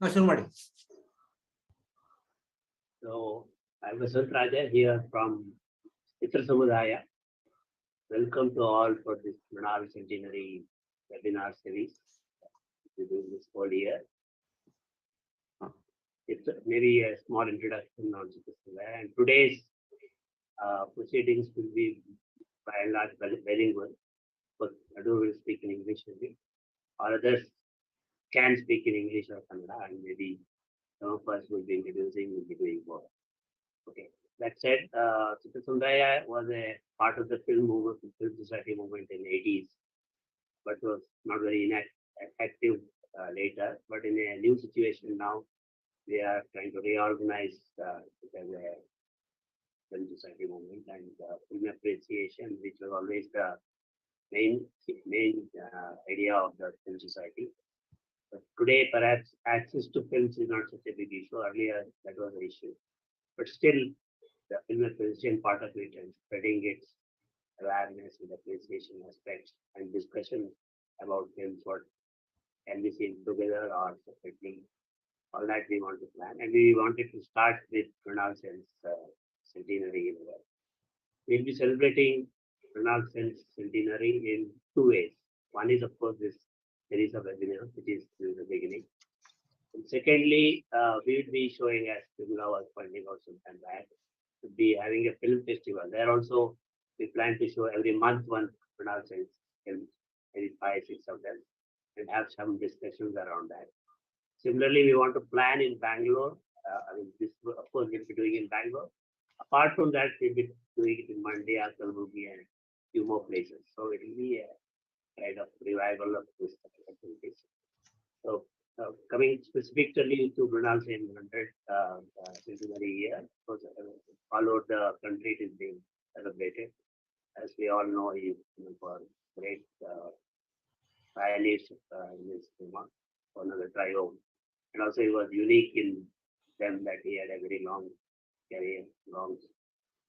ಶುರು ಮಾಡಿ. So I'm Vasant Raja here from Mitra Samudaya. Welcome to all for this Mrinal Centenary webinar series. We do this whole year. It's maybe a small introduction on Mitra Samudaya, and today's proceedings will be by and large bilingual. But I will speak in English only, or others can speak in English or Kannada, and maybe some of us will be introducing, will be doing more. Okay. That said, Mitra Samudaya was a part of the film movement, film society movement in the 80s, but was not very active later. But in a new situation now, we are trying to reorganize it as a film society movement and film appreciation, which was always the main idea of the film society. But today, perhaps access to films is not such a big issue. Earlier, that was an issue. But still, the film appreciation part of it and spreading its awareness with appreciation aspects and discussion about films, what can be seen together or separately, all that we want to plan. And we wanted to start with Mrinal Sen's centenary. We'll be celebrating Mrinal Sen's centenary in two ways. One is, of course, this series of webinars, which is the beginning. And secondly, we will be showing, as Timla was pointing out some time back, to be having a film festival. There also, we plan to show every month one Mrinal Sen's films, maybe 5, 6 of them, and have some discussions around that. Similarly, we want to plan in Bangalore. This, of course, we'll be doing in Bangalore. Apart from that, we'll be doing it in Mandya, Kalburgi, and few more places. So it will be a kind of revival of this activities. So coming specifically to Mrinal Sen 100th centenary year, all over the country it is being celebrated. As we all know, he is for great pioneers in this one of the trio. And also he was unique in them that he had a very long career, long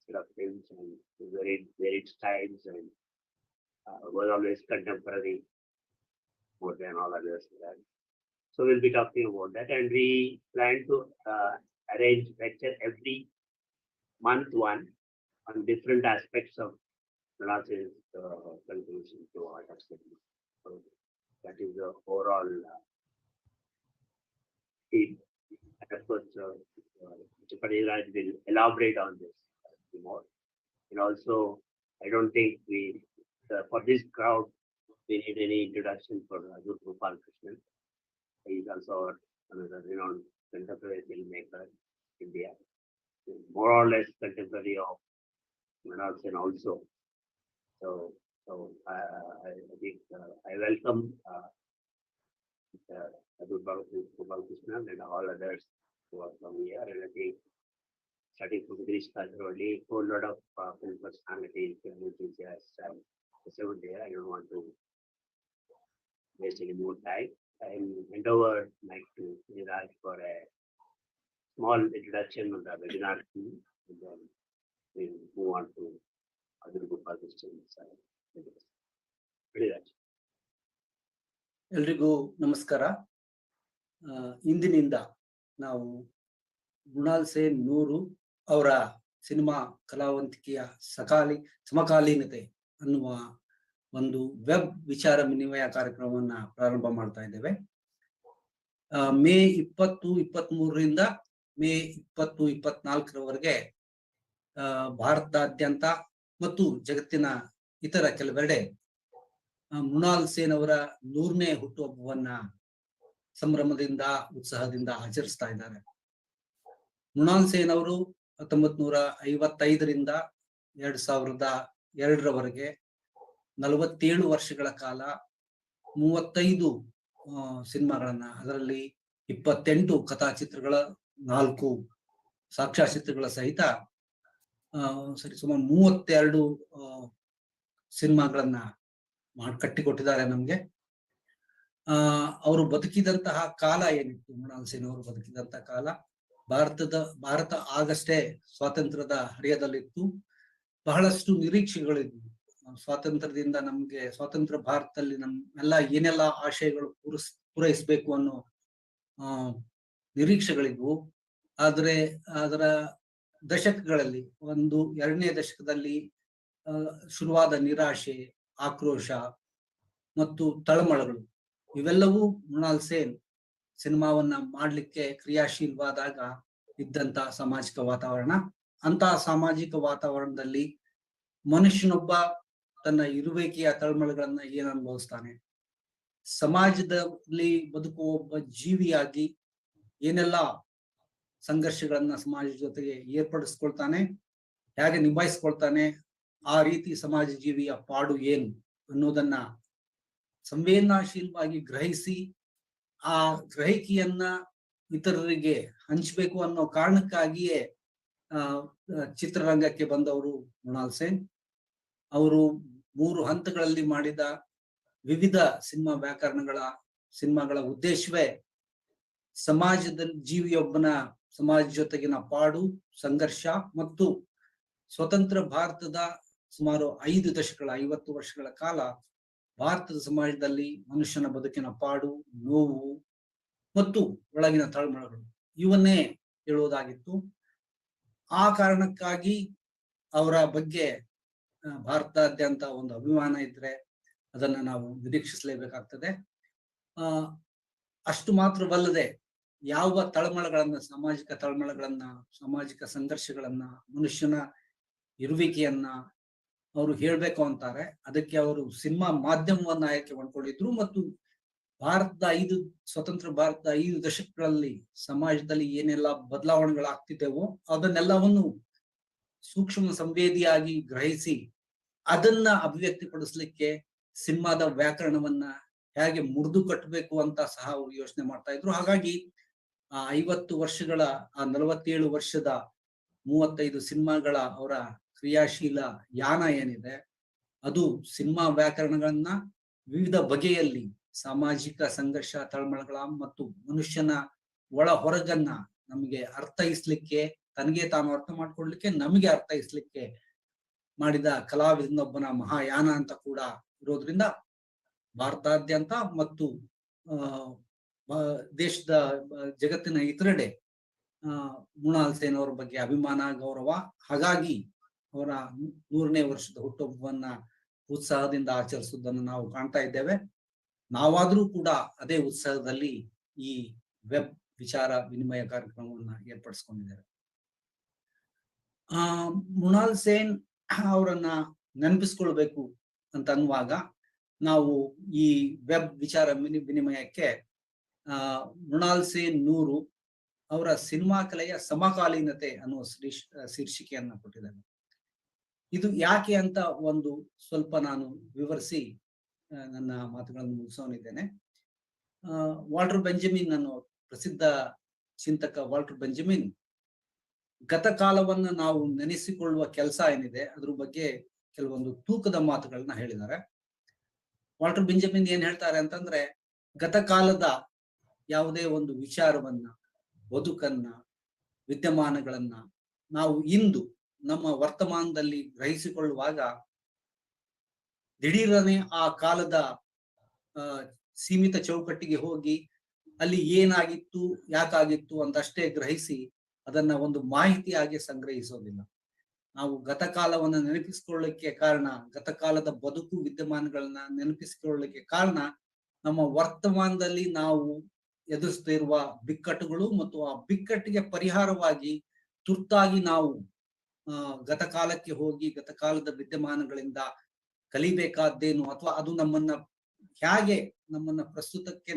set of films and very varied styles, and was always contemporary more than all others. So we'll be talking about that, and we plan to arrange lecture every month one on different aspects of Mrinal Sen's contribution to art of cinema. So that is the overall theme. And of course, Mr. Padiraj will elaborate on this more. And also, I don't think we, for this crowd, we need any introduction for Rajur Gopal Krishnan. He is also another renowned contemporary filmmaker in India, more or less contemporary of Mrinal Sen also. So I think I welcome Rajur Gopal Krishnan and all others who are from here. And I think starting from Girish Kajroli, a whole lot of film personalities, film enthusiasts, and so there. I don't want to waste any more time. I hand over mic to Niraj for a small introduction of the webinar team, and then we'll move on to other Gopal Krishnan. Niraj. ಎಲ್ರಿಗೂ ನಮಸ್ಕಾರ. ಇಂದಿನಿಂದ ನಾವು ಮೃಣಾಲ್ ಸೇನ್ 100 ಅವರ cinema ಕಲಾವಂತಿಕೆಯ ಸಮಕಾಲೀನತೆ ಅನ್ನುವ ಒಂದು web ವಿಚಾರ ವಿನಿಮಯ ಕಾರ್ಯಕ್ರಮವನ್ನ ಪ್ರಾರಂಭ ಮಾಡ್ತಾ ಇದ್ದೇವೆ. ಮೇ 20, 23ರಿಂದ ಮೇ 20, 24ರವರೆಗೆ ಭಾರತದಾದ್ಯಂತ ಮತ್ತು ಜಗತ್ತಿನ ಇತರ ಕೆಲವೆಡೆ ಮೃಣಾಲ್ ಸೇನ್ ಅವರ 100ನೇ ಹುಟ್ಟುಹಬ್ಬವನ್ನ ಸಂಭ್ರಮದಿಂದ ಉತ್ಸಾಹದಿಂದ ಆಚರಿಸ್ತಾ ಇದ್ದಾರೆ. ಮೃಣಾಲ್ ಸೇನ್ ಅವರು 1955ರಿಂದ 2002ರವರೆಗೆ 47 ವರ್ಷಗಳ ಕಾಲ 35 ಸಿನಿಮಾಗಳನ್ನ, ಅದರಲ್ಲಿ 28 ಕಥಾಚಿತ್ರಗಳ, 4 ಸಾಕ್ಷ್ಯಚಿತ್ರಗಳ ಸಹಿತ ಸರಿಸುಮಾರು 32 ಸಿನಿಮಾಗಳನ್ನ ಕಟ್ಟಿಕೊಟ್ಟಿದ್ದಾರೆ ನಮ್ಗೆ. ಅವರು ಬದುಕಿದಂತಹ ಕಾಲ ಏನಿತ್ತು, ಮೃಣಾಲ್ ಸೇನ್ ಅವರು ಬದುಕಿದಂತಹ ಕಾಲ, ಭಾರತ ಆಗಷ್ಟೇ ಸ್ವಾತಂತ್ರ್ಯದ ಹರಿಯದಲ್ಲಿತ್ತು. ಬಹಳಷ್ಟು ನಿರೀಕ್ಷೆಗಳಿದ್ವು. ಸ್ವಾತಂತ್ರ್ಯದಿಂದ ನಮ್ಗೆ ಸ್ವಾತಂತ್ರ್ಯ ಭಾರತದಲ್ಲಿ ನಮ್ಮೆಲ್ಲ ಏನೆಲ್ಲ ಆಶಯಗಳು ಪೂರೈಸಬೇಕು ಅನ್ನೋ ನಿರೀಕ್ಷೆಗಳಿದ್ವು. ಆದ್ರೆ ಅದರ ದಶಕಗಳಲ್ಲಿ 2ನೇ ದಶಕದಲ್ಲಿ ಶುರುವಾದ ನಿರಾಶೆ, ಆಕ್ರೋಶ ಮತ್ತು ತಳಮಳಗಳು ಇವೆಲ್ಲವೂ ಮೃಣಾಲ್ ಸೇನ್ ಸಿನಿಮಾವನ್ನ ಮಾಡ್ಲಿಕ್ಕೆ ಕ್ರಿಯಾಶೀಲವಾದಾಗ ಇದ್ದಂತ ಸಾಮಾಜಿಕ ವಾತಾವರಣ. ಅಂತಹ ಸಾಮಾಜಿಕ ವಾತಾವರಣದಲ್ಲಿ ಮನುಷ್ಯನೊಬ್ಬ ತನ್ನ ಇರುವಿಕೆಯ ತಳಮಳಗಳನ್ನ ಏನ್ ಅನುಭವಿಸ್ತಾನೆ, ಸಮಾಜದಲ್ಲಿ ಬದುಕುವ ಒಬ್ಬ ಜೀವಿಯಾಗಿ ಏನೆಲ್ಲ ಸಂಘರ್ಷಗಳನ್ನ ಸಮಾಜ ಜೊತೆಗೆ ಏರ್ಪಡಿಸ್ಕೊಳ್ತಾನೆ, ಹೇಗೆ ನಿಭಾಯಿಸ್ಕೊಳ್ತಾನೆ, ಆ ರೀತಿ ಸಮಾಜ ಜೀವಿಯ ಪಾಡು ಏನು ಅನ್ನೋದನ್ನ ಸಂವೇದನಾಶೀಲವಾಗಿ ಗ್ರಹಿಸಿ ಆ ಗ್ರಹಿಕೆಯನ್ನ ಇತರರಿಗೆ ಹಂಚಬೇಕು ಅನ್ನೋ ಕಾರಣಕ್ಕಾಗಿಯೇ ಚಿತ್ರರಂಗಕ್ಕೆ ಬಂದವರು ಮೃಣಾಲ್ ಸೇನ್. ಅವರು 3 ಹಂತಗಳಲ್ಲಿ ಮಾಡಿದ ವಿವಿಧ ಸಿನಿಮಾಗಳ ಉದ್ದೇಶವೇ ಸಮಾಜದ ಜೀವಿಯೊಬ್ಬನ ಸಮಾಜ ಜೊತೆಗಿನ ಪಾಡು, ಸಂಘರ್ಷ ಮತ್ತು ಸ್ವತಂತ್ರ ಭಾರತದ ಸುಮಾರು 5 ದಶಕಗಳ 50 ವರ್ಷಗಳ ಕಾಲ ಭಾರತದ ಸಮಾಜದಲ್ಲಿ ಮನುಷ್ಯನ ಬದುಕಿನ ಪಾಡು, ನೋವು ಮತ್ತು ಒಳಗಿನ ತಳಮಳಗಳು ಇವನ್ನೇ ಹೇಳುವುದಾಗಿತ್ತು. ಆ ಕಾರಣಕ್ಕಾಗಿ ಅವರ ಬಗ್ಗೆ ಭಾರತಾದ್ಯಂತ ಒಂದು ಅಭಿಮಾನ ಇದ್ರೆ ಅದನ್ನ ನಾವು ನಿರೀಕ್ಷಿಸಲೇಬೇಕಾಗ್ತದೆ. ಅಷ್ಟು ಮಾತ್ರವಲ್ಲದೆ ಯಾವ ತಳಮಳಗಳನ್ನ, ಸಾಮಾಜಿಕ ತಳಮಳಗಳನ್ನ, ಸಾಮಾಜಿಕ ಸಂಘರ್ಷಗಳನ್ನ, ಮನುಷ್ಯನ ಇರುವಿಕೆಯನ್ನ ಅವರು ಹೇಳ್ಬೇಕು ಅಂತಾರೆ. ಅದಕ್ಕೆ ಅವರು ಸಿನಿಮಾ ಮಾಧ್ಯಮವನ್ನ ಆಯ್ಕೆ ಮಾಡ್ಕೊಂಡಿದ್ರು ಮತ್ತು ಸ್ವತಂತ್ರ ಭಾರತದ 5 ದಶಕಗಳಲ್ಲಿ ಸಮಾಜದಲ್ಲಿ ಏನೆಲ್ಲ ಬದಲಾವಣೆಗಳಾಗ್ತಿದ್ದೆವೋ ಅದನ್ನೆಲ್ಲವನ್ನು ಸೂಕ್ಷ್ಮ ಸಂವೇದಿಯಾಗಿ ಗ್ರಹಿಸಿ ಅದನ್ನ ಅಭಿವ್ಯಕ್ತಿಪಡಿಸ್ಲಿಕ್ಕೆ ಸಿನಿಮಾದ ವ್ಯಾಕರಣವನ್ನ ಹೇಗೆ ಮುರಿದು ಕಟ್ಟಬೇಕು ಅಂತ ಸಹ ಅವರು ಯೋಚನೆ ಮಾಡ್ತಾ ಇದ್ರು. ಹಾಗಾಗಿ ಆ 50 ವರ್ಷಗಳ, ಆ 47 ವರ್ಷದ 35 ಸಿನಿಮಾಗಳ ಅವರ ಕ್ರಿಯಾಶೀಲ ಯಾನ ಏನಿದೆ ಅದು ಸಿನಿಮಾ ವ್ಯಾಕರಣಗಳನ್ನ ವಿವಿಧ ಬಗೆಯಲ್ಲಿ ಸಾಮಾಜಿಕ ಸಂಘರ್ಷ, ತಳಮಳಗಳ ಮತ್ತು ಮನುಷ್ಯನ ಒಳ ಹೊರಗನ್ನ ನಮಗೆ ಅರ್ಥೈಸ್ಲಿಕ್ಕೆ, ತನಗೆ ತಾನು ಅರ್ಥ ಮಾಡ್ಕೊಳ್ಲಿಕ್ಕೆ, ನಮಗೆ ಅರ್ಥೈಸ್ಲಿಕ್ಕೆ ಮಾಡಿದ ಕಲಾವಿದನೊಬ್ಬನ ಮಹಾಯಾನ ಅಂತ ಕೂಡ ಇರೋದ್ರಿಂದ ಭಾರತಾದ್ಯಂತ ಮತ್ತು ದೇಶದ ಜಗತ್ತಿನ ಇತರೆಡೆ ಮೃಣಾಲ್ ಸೇನ್ ಅವರ ಬಗ್ಗೆ ಅಭಿಮಾನ, ಗೌರವ. ಹಾಗಾಗಿ ಅವರ 100ನೇ ವರ್ಷದ ಹುಟ್ಟುಹಬ್ಬವನ್ನ ಉತ್ಸಾಹದಿಂದ ಆಚರಿಸುವುದನ್ನು ನಾವು ಕಾಣ್ತಾ ಇದ್ದೇವೆ. ನಾವಾದ್ರೂ ಕೂಡ ಅದೇ ಉತ್ಸಾಹದಲ್ಲಿ ಈ ವೆಬ್ ವಿಚಾರ ವಿನಿಮಯ ಕಾರ್ಯಕ್ರಮವನ್ನ ಏರ್ಪಡಿಸ್ಕೊಂಡಿದ್ದೇವೆ. ಮೃಣಾಲ್ ಸೇನ್ ಅವರನ್ನ ನೆನಪಿಸ್ಕೊಳ್ಬೇಕು ಅಂತ ಅನ್ನುವಾಗ ನಾವು ಈ ವೆಬ್ ವಿಚಾರ ವಿನಿಮಯಕ್ಕೆ ಮೃಣಾಲ್ ಸೇನ್ 100 ಅವರ ಸಿನಿಮಾ ಕಲೆಯ ಸಮಕಾಲೀನತೆ ಅನ್ನುವ ಶೀರ್ಷಿಕೆಯನ್ನ ಕೊಟ್ಟಿದ್ದಾರೆ. ಇದು ಯಾಕೆ ಅಂತ ಒಂದು ಸ್ವಲ್ಪ ನಾನು ವಿವರಿಸಿ ನನ್ನ ಮಾತುಗಳನ್ನು ಮುಗಿಸೋನಿದ್ದೇನೆ. ವಾಲ್ಟರ್ ಬೆಂಜಮಿನ್ ಅನ್ನೋ ಪ್ರಸಿದ್ಧ ಚಿಂತಕ ವಾಲ್ಟರ್ ಬೆಂಜಮಿನ್ ಗತಕಾಲವನ್ನ ನಾವು ನೆನೆಸಿಕೊಳ್ಳುವ ಕೆಲಸ ಏನಿದೆ ಅದ್ರ ಬಗ್ಗೆ ಕೆಲವೊಂದು ತೂಕದ ಮಾತುಗಳನ್ನ ಹೇಳಿದ್ದಾರೆ. ವಾಲ್ಟರ್ ಬೆಂಜಮಿನ್ ಏನ್ ಹೇಳ್ತಾರೆ ಅಂತಂದ್ರೆ, ಗತಕಾಲದ ಯಾವುದೇ ಒಂದು ವಿಚಾರವನ್ನ, ಬದುಕನ್ನ, ವಿದ್ಯಮಾನಗಳನ್ನ ನಾವು ಇಂದು ನಮ್ಮ ವರ್ತಮಾನದಲ್ಲಿ ಗ್ರಹಿಸಿಕೊಳ್ಳುವಾಗ ದಿಢೀರನೆ ಆ ಕಾಲದ ಸೀಮಿತ ಚೌಕಟ್ಟಿಗೆ ಹೋಗಿ ಅಲ್ಲಿ ಏನಾಗಿತ್ತು, ಯಾಕಾಗಿತ್ತು ಅಂತಷ್ಟೇ ಗ್ರಹಿಸಿ ಅದನ್ನ ಒಂದು ಮಾಹಿತಿಯಾಗಿ ಸಂಗ್ರಹಿಸೋದಿಲ್ಲ. ನಾವು ಗತಕಾಲವನ್ನ ನೆನಪಿಸಿಕೊಳ್ಳಲಿಕ್ಕೆ ಕಾರಣ, ಗತಕಾಲದ ಬದುಕು ವಿದ್ಯಮಾನಗಳನ್ನ ನೆನಪಿಸಿಕೊಳ್ಳಲಿಕ್ಕೆ ಕಾರಣ ನಮ್ಮ ವರ್ತಮಾನದಲ್ಲಿ ನಾವು ಎದುರಿಸ್ತಿರುವ ಬಿಕ್ಕಟ್ಟುಗಳು ಮತ್ತು ಆ ಬಿಕ್ಕಟ್ಟಿಗೆ ಪರಿಹಾರವಾಗಿ ತುರ್ತಾಗಿ ನಾವು ಗತಕಾಲಕ್ಕೆ ಹೋಗಿ ಗತಕಾಲದ ವಿದ್ಯಮಾನಗಳಿಂದ ಕಲಿಬೇಕಾದ್ದೇನು, ಅಥವಾ ಅದು ನಮ್ಮನ್ನ ಪ್ರಸ್ತುತಕ್ಕೆ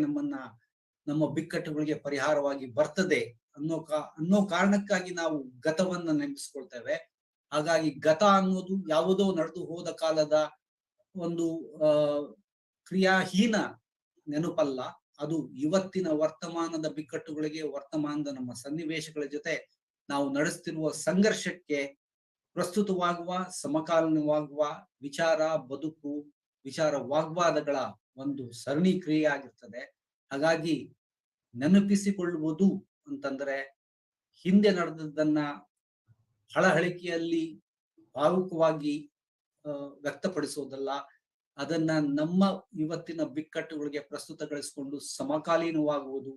ನಮ್ಮ ಬಿಕ್ಕಟ್ಟುಗಳಿಗೆ ಪರಿಹಾರವಾಗಿ ಬರ್ತದೆ ಅನ್ನೋ ಕಾರಣಕ್ಕಾಗಿ ನಾವು ಗತವನ್ನ ನೆನಪಿಸ್ಕೊಳ್ತೇವೆ. ಹಾಗಾಗಿ ಗತ ಅನ್ನೋದು ಯಾವುದೋ ನಡೆದು ಹೋದ ಕಾಲದ ಒಂದು ಕ್ರಿಯಾಹೀನ ನೆನಪಲ್ಲ, ಅದು ಇವತ್ತಿನ ವರ್ತಮಾನದ ಬಿಕ್ಕಟ್ಟುಗಳಿಗೆ, ವರ್ತಮಾನದ ನಮ್ಮ ಸನ್ನಿವೇಶಗಳ ಜೊತೆ ನಾವು ನಡೆಸ್ತಿರುವ ಸಂಘರ್ಷಕ್ಕೆ ಪ್ರಸ್ತುತವಾಗುವ, ಸಮಕಾಲೀನವಾಗುವ ವಿಚಾರ, ಬದುಕು, ವಿಚಾರ, ವಾಗ್ವಾದಗಳ ಒಂದು ಸರಣಿ ಕ್ರಿಯೆ ಆಗಿರ್ತದೆ. ಹಾಗಾಗಿ ನೆನಪಿಸಿಕೊಳ್ಳುವುದು ಅಂತಂದ್ರೆ ಹಿಂದೆ ನಡೆದದ್ದನ್ನ ಹಳಹಳಿಕೆಯಲ್ಲಿ ಭಾವುಕವಾಗಿ ವ್ಯಕ್ತಪಡಿಸೋದಲ್ಲ, ಅದನ್ನ ನಮ್ಮ ಇವತ್ತಿನ ಬಿಕ್ಕಟ್ಟುಗಳಿಗೆ ಪ್ರಸ್ತುತಗೊಳಿಸಿಕೊಂಡು ಸಮಕಾಲೀನವಾಗುವುದು,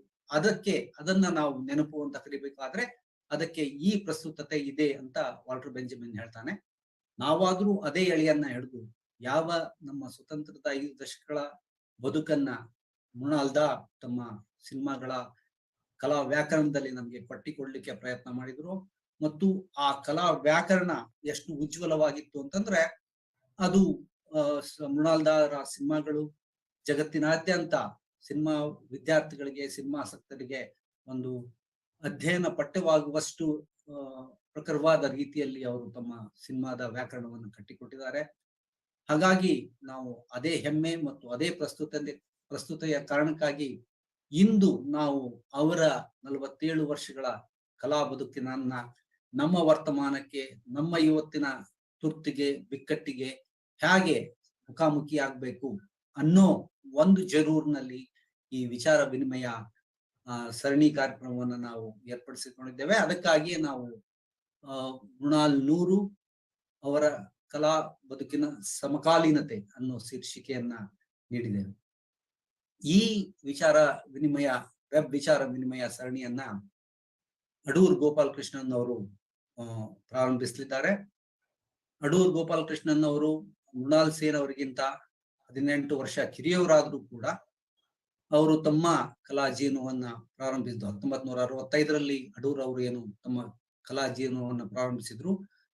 ಅದನ್ನ ನಾವು ನೆನಪು ಅಂತ ಕರಿಬೇಕಾದ್ರೆ ಅದಕ್ಕೆ ಈ ಪ್ರಸ್ತುತತೆ ಇದೆ ಅಂತ ವಾಲ್ಟರ್ ಬೆಂಜಮಿನ್ ಹೇಳ್ತಾನೆ. ನಾವಾದ್ರೂ ಅದೇ ಎಳೆಯನ್ನ ಹಿಡಿದು ಯಾವ ನಮ್ಮ ಸ್ವತಂತ್ರದ 5 ದಶಕಗಳ ಬದುಕನ್ನ ಮೃಣಾಲ್ ದಾ ತಮ್ಮ ಸಿನಿಮಾಗಳ ಕಲಾ ವ್ಯಾಕರಣದಲ್ಲಿ ನಮಗೆ ಪಟ್ಟಿಕೊಡ್ಲಿಕ್ಕೆ ಪ್ರಯತ್ನ ಮಾಡಿದ್ರು. ಮತ್ತು ಆ ಕಲಾ ವ್ಯಾಕರಣ ಎಷ್ಟು ಉಜ್ವಲವಾಗಿತ್ತು ಅಂತಂದ್ರೆ ಅದು ಮೃಣಾಲ್ ದಾರ ಸಿನಿಮಾಗಳು ಜಗತ್ತಿನಾದ್ಯಂತ ಸಿನಿಮಾ ವಿದ್ಯಾರ್ಥಿಗಳಿಗೆ, ಸಿನಿಮಾ ಆಸಕ್ತರಿಗೆ ಒಂದು ಅಧ್ಯಯನ ಪಠ್ಯವಾಗುವಷ್ಟು ಪ್ರಖರವಾದ ರೀತಿಯಲ್ಲಿ ಅವರು ತಮ್ಮ ಸಿನಿಮಾದ ವ್ಯಾಕರಣವನ್ನು ಕಟ್ಟಿಕೊಟ್ಟಿದ್ದಾರೆ. ಹಾಗಾಗಿ ನಾವು ಅದೇ ಹೆಮ್ಮೆ ಮತ್ತು ಅದೇ ಪ್ರಸ್ತುತೆಯ ಕಾರಣಕ್ಕಾಗಿ ಇಂದು ನಾವು ಅವರ 47 ವರ್ಷಗಳ ಕಲಾ ಬದುಕಿನನ್ನ ನಮ್ಮ ವರ್ತಮಾನಕ್ಕೆ, ನಮ್ಮ ಇವತ್ತಿನ ತುರ್ತಿಗೆ, ಬಿಕ್ಕಟ್ಟಿಗೆ ಹೇಗೆ ಮುಖಾಮುಖಿ ಆಗ್ಬೇಕು ಅನ್ನೋ ಒಂದು ಜರೂರಿನಲ್ಲಿ ಈ ವಿಚಾರ ವಿನಿಮಯ ಸರಣಿ ಕಾರ್ಯಕ್ರಮವನ್ನು ನಾವು ಏರ್ಪಡಿಸಿಕೊಂಡಿದ್ದೇವೆ. ಅದಕ್ಕಾಗಿಯೇ ನಾವು ಮೃಣಾಲ್ ನೂರು ಅವರ ಕಲಾ ಬದುಕಿನ ಸಮಕಾಲೀನತೆ ಅನ್ನೋ ಶೀರ್ಷಿಕೆಯನ್ನ ನೀಡಿದ್ದೇವೆ. ಈ ವೆಬ್ ವಿಚಾರ ವಿನಿಮಯ ಸರಣಿಯನ್ನ ಅಡೂರ್ ಗೋಪಾಲಕೃಷ್ಣನ್ ಅವರು ಪ್ರಾರಂಭಿಸಲಿದ್ದಾರೆ. ಅಡೂರ್ ಗೋಪಾಲಕೃಷ್ಣನ್ ಅವರು ಮೃಣಾಲ್ ಸೇನ್ ಅವರಿಗಿಂತ 18 ವರ್ಷ ಕಿರಿಯವರಾದ್ರೂ ಕೂಡ ಅವರು ತಮ್ಮ ಕಲಾ ಜೀವನವನ್ನ ಪ್ರಾರಂಭಿಸಿದ್ರು. 1965ರಲ್ಲಿ ಅಡೂರ್ ಅವರು ಏನು ತಮ್ಮ ಕಲಾ ಜೀವನವನ್ನು ಪ್ರಾರಂಭಿಸಿದ್ರು,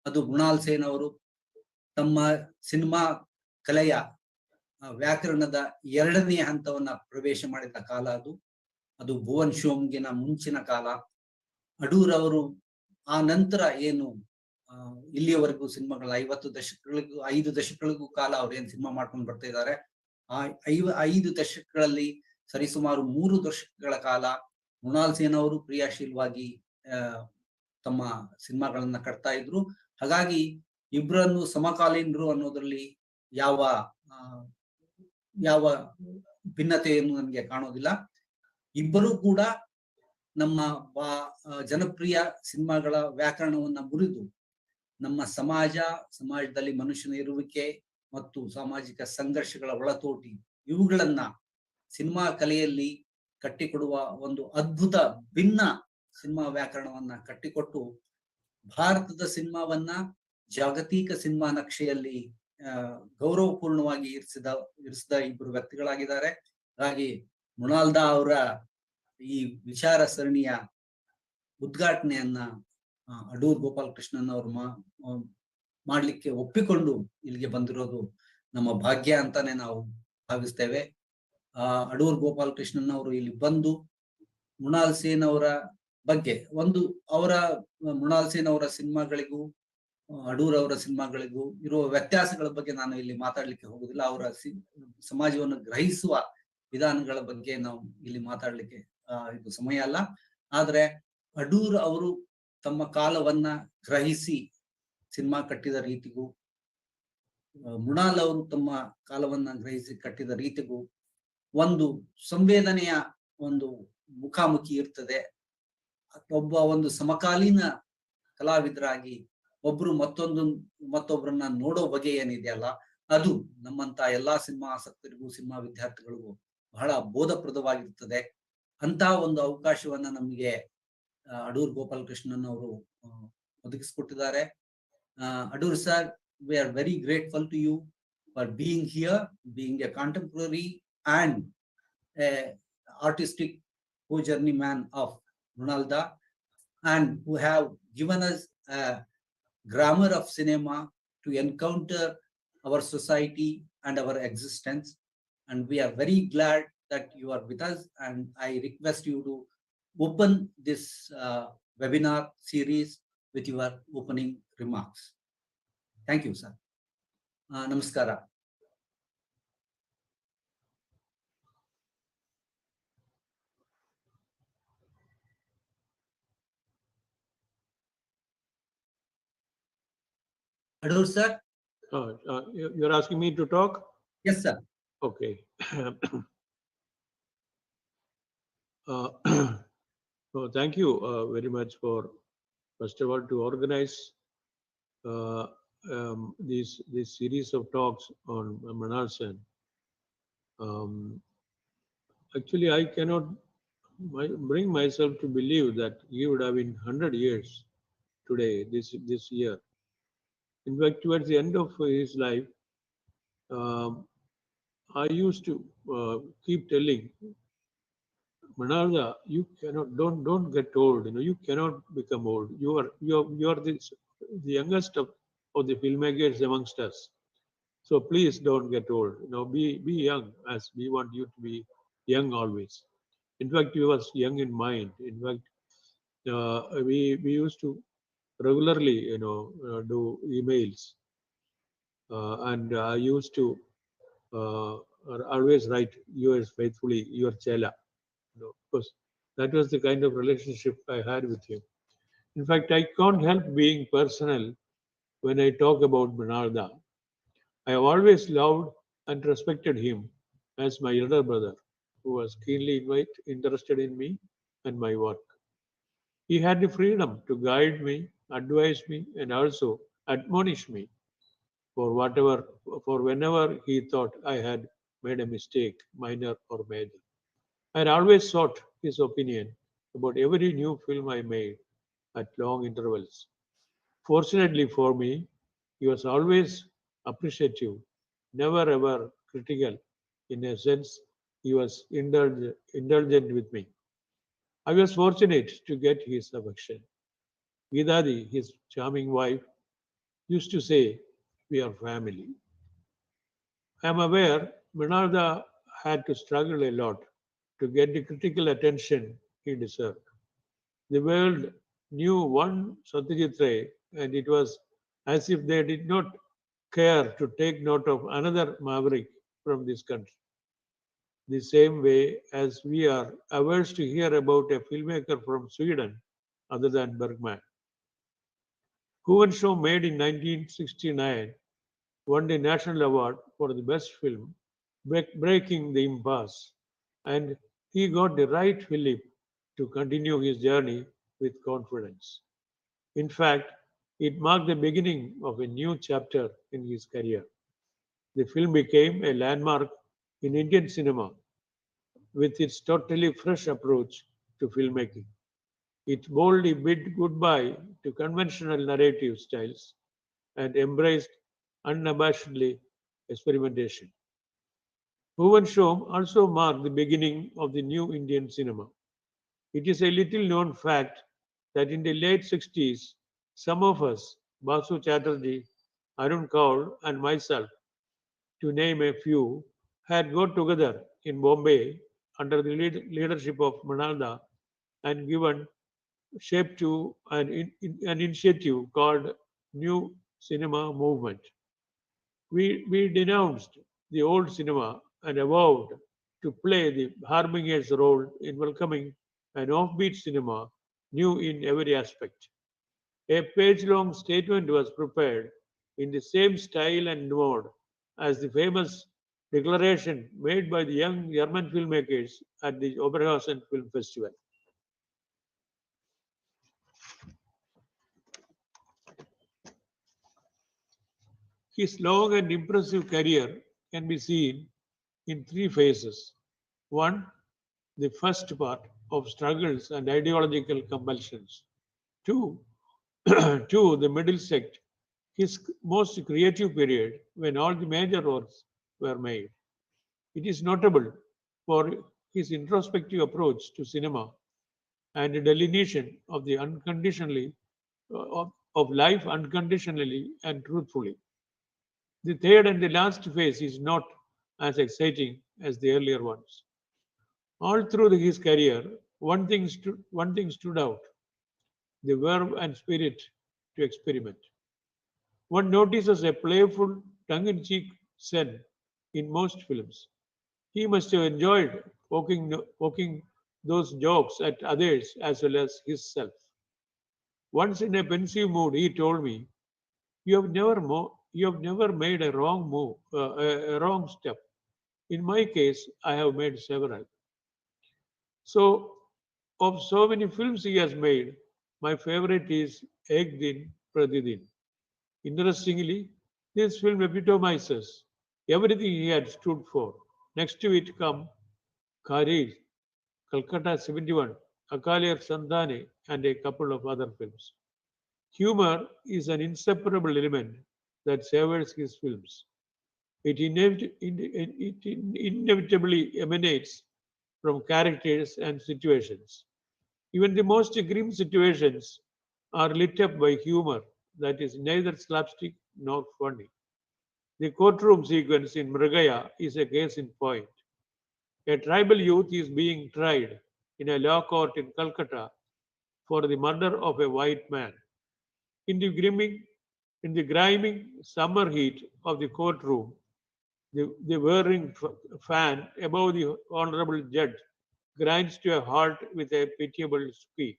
ಅದು ಮೃಣಾಲ್ ಸೇನ್ ಅವರು ತಮ್ಮ ಸಿನಿಮಾ ಕಲೆಯ ವ್ಯಾಕರಣದ 2ನೇ ಹಂತವನ್ನ ಪ್ರವೇಶ ಮಾಡಿದ ಕಾಲ ಅದು ಭುವನ್ ಶೋಮ್ಗಿನ ಮುಂಚಿನ ಕಾಲ. ಅಡೂರ್ ಅವರು ಆ ನಂತರ ಏನು ಇಲ್ಲಿಯವರೆಗೂ ಸಿನಿಮಾಗಳ 5 ದಶಕಗಳಿಗೂ ಕಾಲ ಅವ್ರು ಏನ್ ಸಿನಿಮಾ ಮಾಡ್ಕೊಂಡು ಬರ್ತಾ ಇದ್ದಾರೆ, ಆ 5 ದಶಕಗಳಲ್ಲಿ ಸರಿಸುಮಾರು 3 ದಶಕಗಳ ಕಾಲ ಮೃಣಾಲ್ ಸೇನ್ ಅವರು ಕ್ರಿಯಾಶೀಲವಾಗಿ ತಮ್ಮ ಸಿನಿಮಾಗಳನ್ನ ಕಟ್ತಾ ಇದ್ರು. ಹಾಗಾಗಿ ಇಬ್ಬರನ್ನು ಸಮಕಾಲೀನರು ಅನ್ನೋದ್ರಲ್ಲಿ ಯಾವ ಭಿನ್ನತೆಯನ್ನು ನನಗೆ ಕಾಣೋದಿಲ್ಲ. ಇಬ್ಬರೂ ಕೂಡ ನಮ್ಮ ಜನಪ್ರಿಯ ಸಿನಿಮಾಗಳ ವ್ಯಾಕರಣವನ್ನ ಮುರಿದು ನಮ್ಮ ಸಮಾಜದಲ್ಲಿ ಮನುಷ್ಯನ ಇರುವಿಕೆ ಮತ್ತು ಸಾಮಾಜಿಕ ಸಂಘರ್ಷಗಳ ಒಳತೋಟಿ ಇವುಗಳನ್ನ ಸಿನಿಮಾ ಕಲೆಯಲ್ಲಿ ಕಟ್ಟಿಕೊಡುವ ಒಂದು ಅದ್ಭುತ ಭಿನ್ನ ಸಿನಿಮಾ ವ್ಯಾಕರಣವನ್ನ ಕಟ್ಟಿಕೊಟ್ಟು ಭಾರತದ ಸಿನಿಮಾವನ್ನ ಜಾಗತಿಕ ಸಿನಿಮಾ ನಕ್ಷೆಯಲ್ಲಿ ಗೌರವಪೂರ್ಣವಾಗಿ ಇರಿಸಿದ ಇಬ್ಬರು ವ್ಯಕ್ತಿಗಳಾಗಿದ್ದಾರೆ. ಹಾಗಾಗಿ ಮೃಣಾಲ್ ದಾ ಅವರ ಈ ವಿಚಾರ ಸರಣಿಯ ಉದ್ಘಾಟನೆಯನ್ನ ಅಡೂರ್ ಗೋಪಾಲಕೃಷ್ಣನ್ ಅವರು ಮಾಡ್ಲಿಕ್ಕೆ ಒಪ್ಪಿಕೊಂಡು ಇಲ್ಲಿಗೆ ಬಂದಿರೋದು ನಮ್ಮ ಭಾಗ್ಯ ಅಂತಾನೆ ನಾವು ಭಾವಿಸ್ತೇವೆ. ಅಡೂರ್ ಗೋಪಾಲಕೃಷ್ಣನ್ ಅವರು ಇಲ್ಲಿ ಬಂದು ಮೃಣಾಲ್ ಸೇನ್ ಅವರ ಬಗ್ಗೆ ಮೃಣಾಲ್ ಸೇನ್ ಅವರ ಸಿನಿಮಾಗಳಿಗೂ ಅಡೂರ್ ಅವರ ಸಿನಿಮಾಗಳಿಗೂ ಇರುವ ವ್ಯತ್ಯಾಸಗಳ ಬಗ್ಗೆ ನಾನು ಇಲ್ಲಿ ಮಾತಾಡ್ಲಿಕ್ಕೆ ಹೋಗುದಿಲ್ಲ. ಅವರ ಸಮಾಜವನ್ನು ಗ್ರಹಿಸುವ ವಿಧಾನಗಳ ಬಗ್ಗೆ ನಾವು ಇಲ್ಲಿ ಮಾತಾಡ್ಲಿಕ್ಕೆ ಇದು ಸಮಯ ಅಲ್ಲ. ಆದ್ರೆ ಅಡೂರ್ ಅವರು ತಮ್ಮ ಕಾಲವನ್ನ ಗ್ರಹಿಸಿ ಸಿನಿಮಾ ಕಟ್ಟಿದ ರೀತಿಗೂ, ಮೃಣಾಲ್ ಅವರು ತಮ್ಮ ಕಾಲವನ್ನ ಗ್ರಹಿಸಿ ಕಟ್ಟಿದ ರೀತಿಗೂ ಒಂದು ಸಂವೇದನೆಯ ಒಂದು ಮುಖಾಮುಖಿ ಇರ್ತದೆ. ಒಂದು ಸಮಕಾಲೀನ ಕಲಾವಿದರಾಗಿ ಒಬ್ರು ಮತ್ತೊಬ್ಬರನ್ನ ನೋಡೋ ಬಗೆ ಏನಿದೆಯಲ್ಲ, ಅದು ನಮ್ಮಂತ ಎಲ್ಲಾ ಸಿನಿಮಾ ಆಸಕ್ತರಿಗೂ, ಸಿನಿಮಾ ವಿದ್ಯಾರ್ಥಿಗಳಿಗೂ ಬಹಳ ಬೋಧಪ್ರದವಾಗಿರ್ತದೆ. ಅಂತ ಒಂದು ಅವಕಾಶವನ್ನ ನಮಗೆ ಅಡೂರ್ ಗೋಪಾಲಕೃಷ್ಣನ್ ಅವರು ಒದಗಿಸಿಕೊಟ್ಟಿದ್ದಾರೆ. Adoor sir, we are very grateful to you for being here, being a contemporary and a artistic co-journeyman of Mrunal Da, and who have given us a grammar of cinema to encounter our society and our existence. And we are very glad that you are with us, and I request you to open this webinar series with your opening remarks. Thank you, sir. Namaskara. Adur, sir. You're asking me to talk? Yes, sir. Okay. So thank you very much for, first of all, to organize this series of talks on Mrunal Sen. Actually, I cannot bring myself to believe that he would have been 100 years today, this year. In fact, towards the end of his life, um, I used to keep telling Manarda, you cannot don't get old. You cannot become old. You are the youngest of the filmmakers amongst us. So please don't get old. Be young, as we want you to be young always. In fact, he was young in mind. In fact, we used to regularly do emails, and I used to uh, always write yours faithfully, your Chela. Because that was the kind of relationship I had with him. In fact, I can't help being personal when I talk about Bernarda. I have always loved and respected him as my elder brother, who was keenly interested in me and my work. He had the freedom to guide me, advise me, and also admonish me for whatever, for whenever he thought I had made a mistake, minor or major. I had always sought his opinion about every new film I made at long intervals. Fortunately for me, he was always appreciative, never ever critical. In a sense, he was indulgent with me. I was fortunate to get his affection. Vidadi, his charming wife, used to say, "We are family." I am aware Minarda had to struggle a lot to get the critical attention he deserved. The world knew one Satyajit Ray, and it was as if they did not care to take note of another maverick from this country. The same way as we are averse to hear about a filmmaker from Sweden other than Bergman. Huan Show, made in 1969, won the National Award for the Best Film, Breaking the Impasse, and he got the right Philip to continue his journey with confidence. In fact, it marked the beginning of a new chapter in his career. The film became a landmark in Indian cinema with its totally fresh approach to filmmaking. It boldly bid goodbye to conventional narrative styles and embraced unabashedly experimentation. Bhuvan Shom also marked the beginning of the new Indian cinema. It is a little known fact that in the late 60s, some of us, Basu Chatterjee, Arun Kaul, and myself, to name a few, had got together in Bombay under the leadership of Manalda and given shape to an initiative called New Cinema Movement. We denounced the old cinema and vowed to play the harbinger role in welcoming an offbeat cinema, new in every aspect. A page long statement was prepared in the same style and mode as the famous declaration made by the young German filmmakers at the Oberhausen Film Festival. His long and impressive career can be seen in three phases. One, the first part of struggles and ideological compulsions. Two, two, the middle sect, his most creative period when all the major works were made. It is notable for his introspective approach to cinema and the delineation of the unconditionally of life unconditionally and truthfully. The third and the last phase is not as exciting as the earlier ones. All through his career, one thing stood out: the verve and spirit to experiment. One notices a playful, tongue-in-cheek Sen in most films. He must have enjoyed poking those jokes at others as well as himself. Once in a pensive mood, he told me, You have never made a wrong move, a wrong step. In my case, I have made several." So, of so many films he has made, my favorite is Ek Din Pratidin. Interestingly, this film epitomizes everything he had stood for. Next to it come courage, Calcutta 71, Akalir Sandhane, and a couple of other films. Humor is an inseparable element that savors his films. It inevitably emanates from characters and situations. Even the most grim situations are lit up by humor that is neither slapstick nor funny. The courtroom sequence in Mrigaya is a case in point. A tribal youth is being tried in a law court in Calcutta for the murder of a white man. In the grimy summer heat of the courtroom, the whirring fan above the honorable judge grinds to a halt with a pitiable squeak.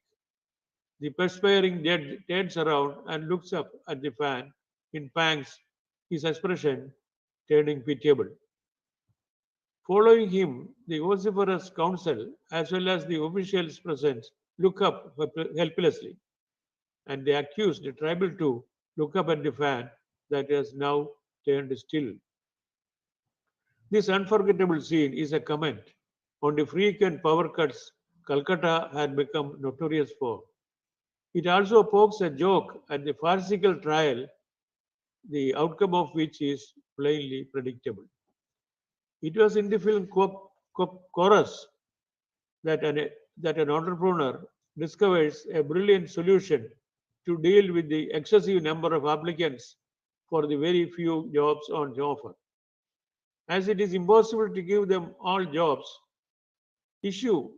The perspiring judge turns around and looks up at the fan in pangs, his expression turning pitiable. Following him, the vociferous counsel, as well as the officials present, look up helplessly, and the accused, the tribal too, look up at the fan that has now turned still. This unforgettable scene is a comment on the frequent power cuts Calcutta had become notorious for. It also pokes a joke at the farcical trial, the outcome of which is plainly predictable. It was in the film Chorus that an entrepreneur discovers a brilliant solution to deal with the excessive number of applicants for the very few jobs on offer. As it is impossible to give them all jobs, issue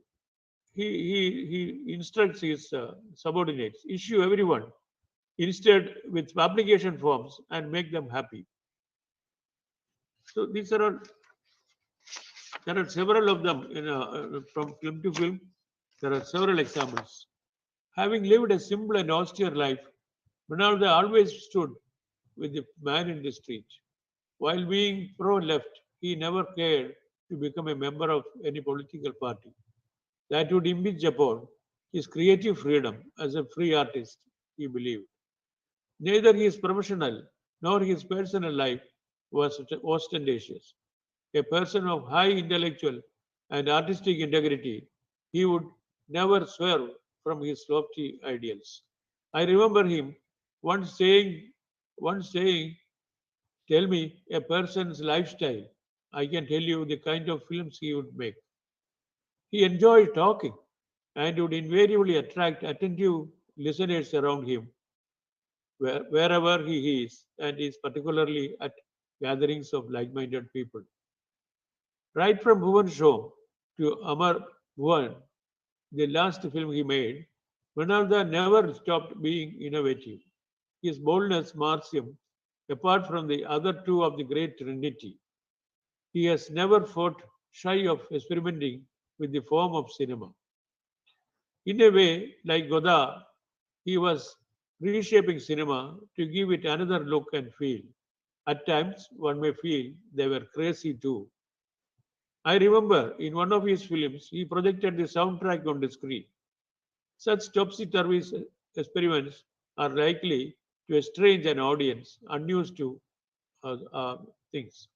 he instructs his subordinates, issue everyone instead with application forms and make them happy. So these are all, there are several of them from film to film. There are several examples. Having lived a simple and austere life, Ronaldo always stood with the man in the street. While being pro-left, he never cared to become a member of any political party. That would impinge upon his creative freedom as a free artist, he believed. Neither his professional nor his personal life was ostentatious. A person of high intellectual and artistic integrity, he would never swerve from his lofty ideals. I remember him once saying, tell me a person's lifestyle. I can tell you the kind of films he would make. He enjoyed talking and would invariably attract attentive listeners around him wherever he is, and is particularly at gatherings of like-minded people. Right from Bhuvan Shom to Amar Bhuvan, the last film he made, Vinalda never stopped being innovative. His boldness marks him apart from the other two of the great trinity. He has never fought shy of experimenting with the form of cinema. In a way, like Godard, he was reshaping cinema to give it another look and feel. At times, one may feel they were crazy too. I remember in one of his films, he projected the soundtrack on the screen. Such topsy-turvy experiments are likely to estrange an audience unused to things.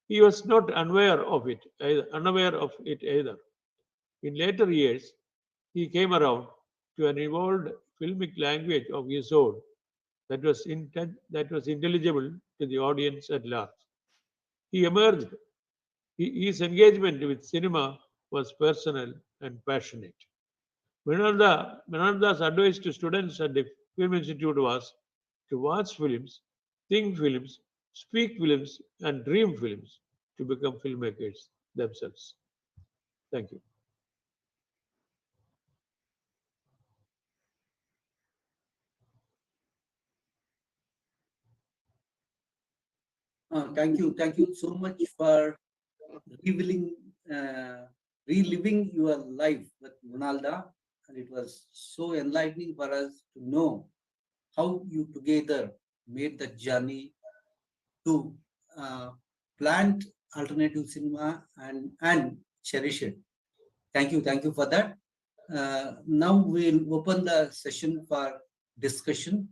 He was not unaware of it either. In later years, he came around to an evolved filmic language of his own that was intelligible to the audience at large. He emerged. His engagement with cinema was personal and passionate. Vinanda's advice to students at the Film Institute was to watch films, think films, speak films, and dream films to become filmmakers themselves. Thank you. Thank you so much for reliving, uh, reliving your life with Ronaldo, and it was so enlightening for us to know how you together made the journey to plant alternative cinema and cherish it. Thank you for that. Now we'll open the session for discussion.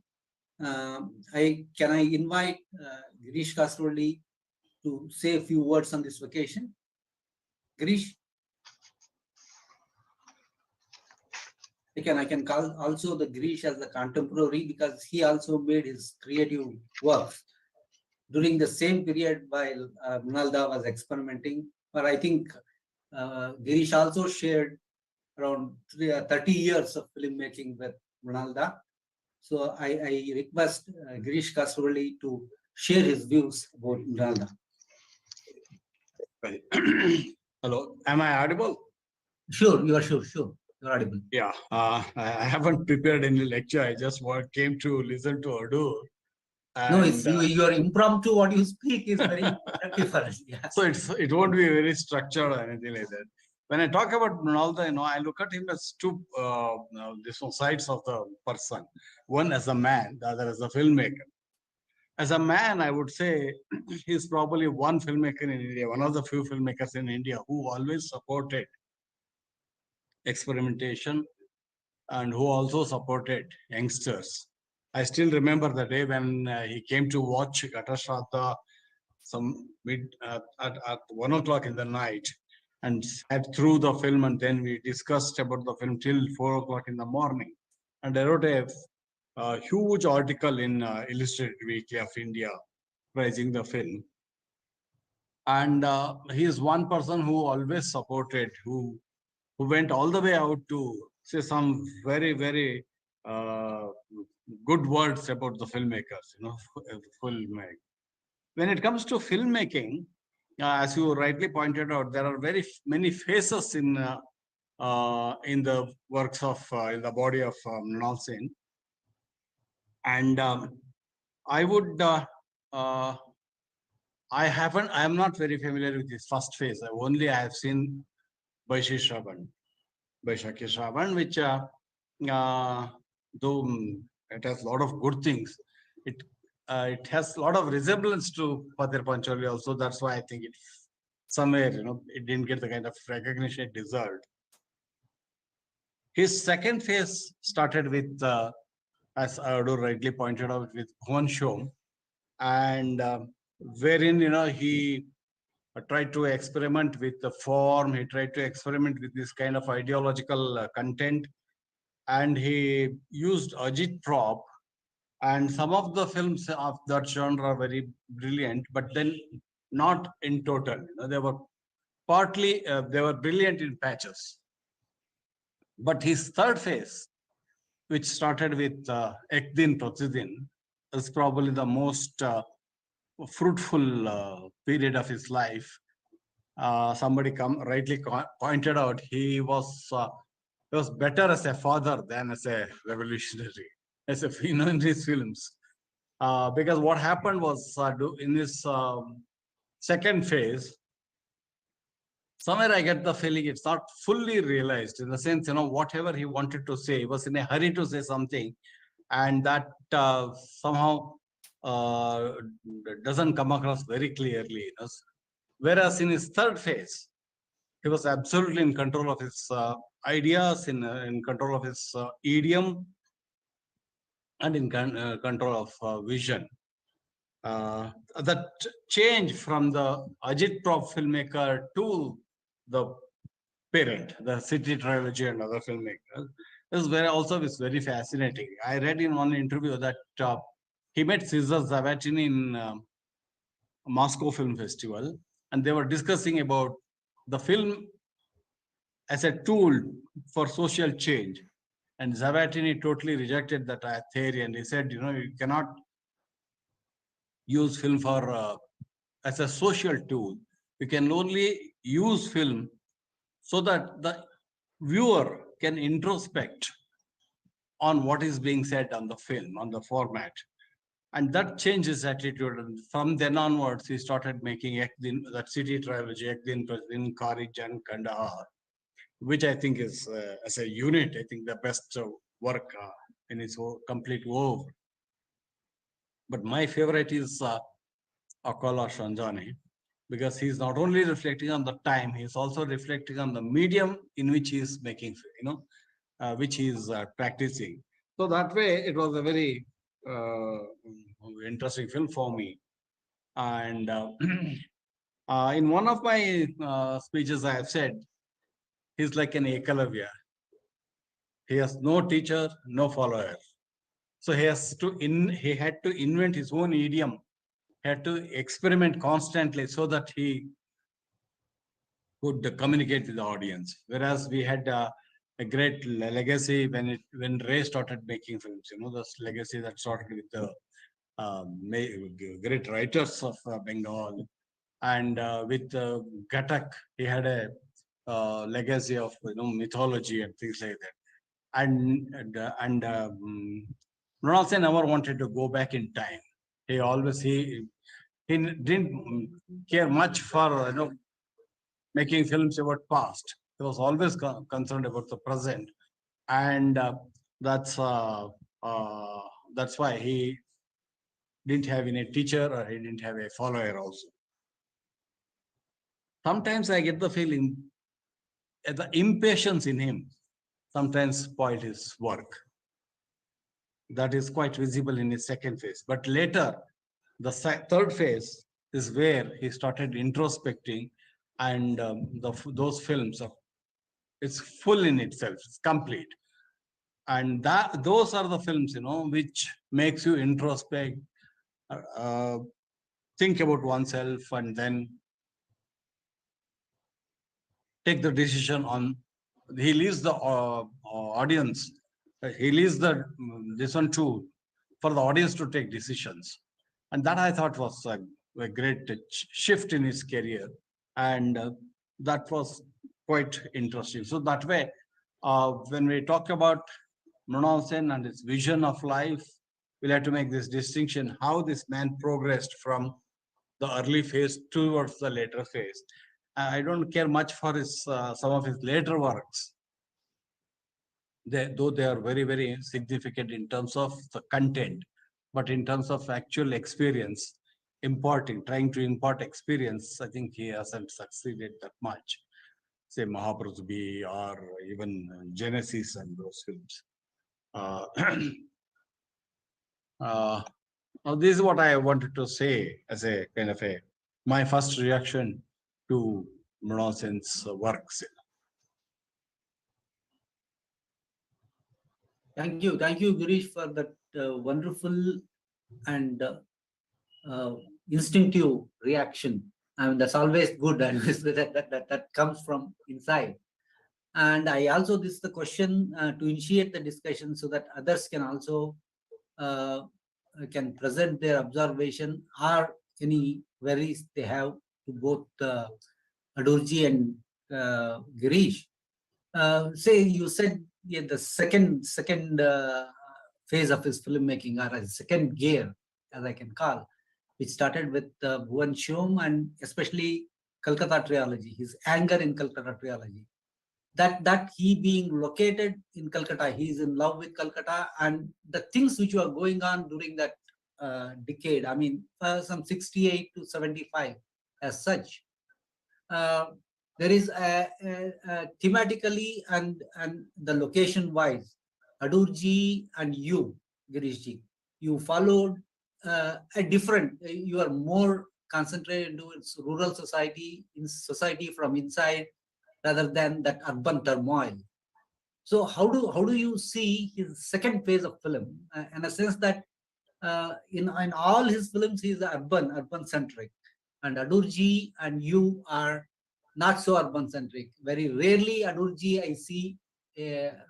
I invite Girish Kasroli to say a few words on this vacation. Girish. I can call also the Girish as the contemporary because he also made his creative works during the same period while Mrinalda was experimenting. But I think Girish also shared around 30 years of filmmaking with Mrinalda. So I request Girish Kasroli to share his views about Mrinalda. Hello, am I audible? Sure, you are sure. You're audible. Yeah, I haven't prepared any lecture. I just came to listen to Adur. No, it's And, your impromptu. What you speak is very different. Yeah. so it won't be very structured or anything like that. When I talk about Ronaldo, I look at him as two different sides of the person. One as a man, the other as a filmmaker. As a man, I would say he's probably one filmmaker in India, one of the few filmmakers in India who always supported experimentation and who also supported youngsters. I still remember the day when he came to watch Gatashraddha at 1 o'clock in the night and sat through the film, and then we discussed about the film till 4 o'clock in the morning. And I wrote a huge article in Illustrated Weekly of India praising the film. And he is one person who always supported, who went all the way out to say some very, very good words about the filmmakers, filmmaking. When it comes to filmmaking, as you rightly pointed out, there are very many phases in the works of, in the body of Mrinal Sen. And I would, I am not very familiar with his first phase. I have seen Baishakhi Shravan, which though it has a lot of good things, it has a lot of resemblance to Patir Pancholi also. That's why I think it somewhere, it didn't get the kind of recognition it deserved. His second phase started with, as Adur rightly pointed out, with Bhuvan Shom, and wherein, he tried to experiment with the form, he tried to experiment with this kind of ideological content, and he used Agitprop, and some of the films of that genre are very brilliant, but then not in total. They were partly, they were brilliant in patches. But his third phase, which started with Ek Din Pratidin, is probably the most fruitful period of his life. Somebody rightly pointed out he was better as a father than as a revolutionary, as a in his films. Because what happened was in this second phase, somewhere I get the feeling it's not fully realized, in the sense, whatever he wanted to say, he was in a hurry to say something, and that somehow doesn't come across very clearly. Whereas in his third phase, he was absolutely in control of his ideas, in control of his idiom, and in control of vision. That change from the Agitprop filmmaker to the parent, the City Trilogy and other filmmakers, is very fascinating. I read in one interview that he met Cesar Zavattini in Moscow Film Festival, and they were discussing about the film as a tool for social change. And Zavattini totally rejected that theory, and he said, you cannot use film for as a social tool. You can only use film so that the viewer can introspect on what is being said on the film, on the format. And that changed his attitude. And from then onwards, he started making that City Trilogy, Ek Din Pratidin, Kari Jang, Kandahar, which I think is, as a unit, I think the best work in its complete wove. But my favorite is Akala Shanjani, because he's not only reflecting on the time, he's also reflecting on the medium in which he's making, which he's practicing. So that way, it was a very interesting film for me. And in one of my speeches, I have said, he's like an Ekalavya. He has no teacher, no follower. So he had to invent his own idiom, had to experiment constantly so that he could communicate with the audience. Whereas we had a great legacy when Ray started making films. This legacy that started with the great writers of Bengal, and with Ghatak, he had a legacy of mythology and things like that. And Mrinal Sen never wanted to go back in time. He didn't care much for making films about past. He was always concerned about the present, and that's why he didn't have any teacher or he didn't have a follower also. Sometimes I get the feeling the impatience in him sometimes spoiled his work. That is quite visible in his second phase. But later, the third phase is where he started introspecting, and those films it's full in itself, it's complete. And those are the films, which makes you introspect, think about oneself, and then take the decision on. He leaves the audience. He leaves this one too for the audience to take decisions, and that I thought was a great shift in his career, and that was quite interesting. So that way, when we talk about Mrinal Sen and his vision of life, we'll have to make this distinction: how this man progressed from the early phase towards the later phase. I don't care much for his some of his later works, though they are very, very significant in terms of the content, but in terms of actual experience, trying to impart experience, I think he hasn't succeeded that much. Say Mahaprabhu or even Genesis and those films. Now this is what I wanted to say as a kind of my first reaction to Mrinal Sen's works. Thank you, Girish, for that wonderful and instinctive reaction. I mean, that's always good, and that comes from inside. And I also, this is the question to initiate the discussion so that others can also can present their observation or any worries they have to both Adoorji and Girish. Say you said the second phase of his filmmaking, or a second gear, as I can call, which started with Bhuvan Shom and especially Calcutta trilogy, his anger in Calcutta trilogy. That he being located in Calcutta, he is in love with Calcutta, and the things which were going on during that decade, I mean, some 68 to 75 as such. There is thematically and the location wise, Adoorji and you, Girishji, you followed a different, you are more concentrated towards rural society, in society from inside, rather than that urban turmoil. So how do you see his second phase of film, in a sense that in all his films he is urban centric, and Adoorji and you are not so urban centric. Very rarely Adoorji I see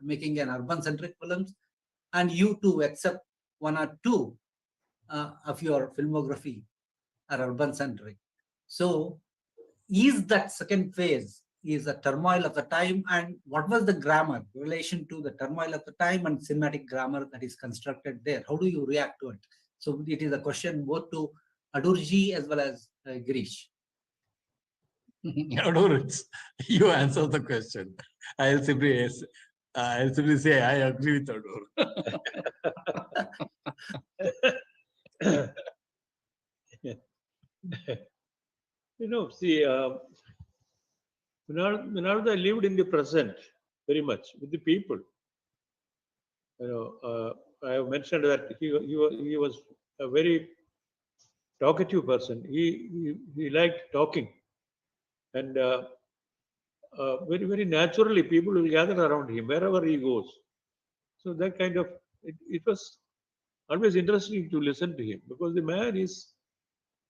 making an urban centric films, and you too, except one or two of your filmography are urban centric. So is that second phase is a turmoil of the time, and what was the grammar relation to the turmoil of the time and cinematic grammar that is constructed there? How do you react to it? So it is a question both to Adoorji as well as Girish. Adoor, you answer the question. I'll simply say I agree with Adoor. See, Minarda lived in the present very much with the people. I have mentioned that he was a very talkative person. He liked talking, and very, very naturally people will gather around him wherever he goes. So that kind of, it was always interesting to listen to him because the man is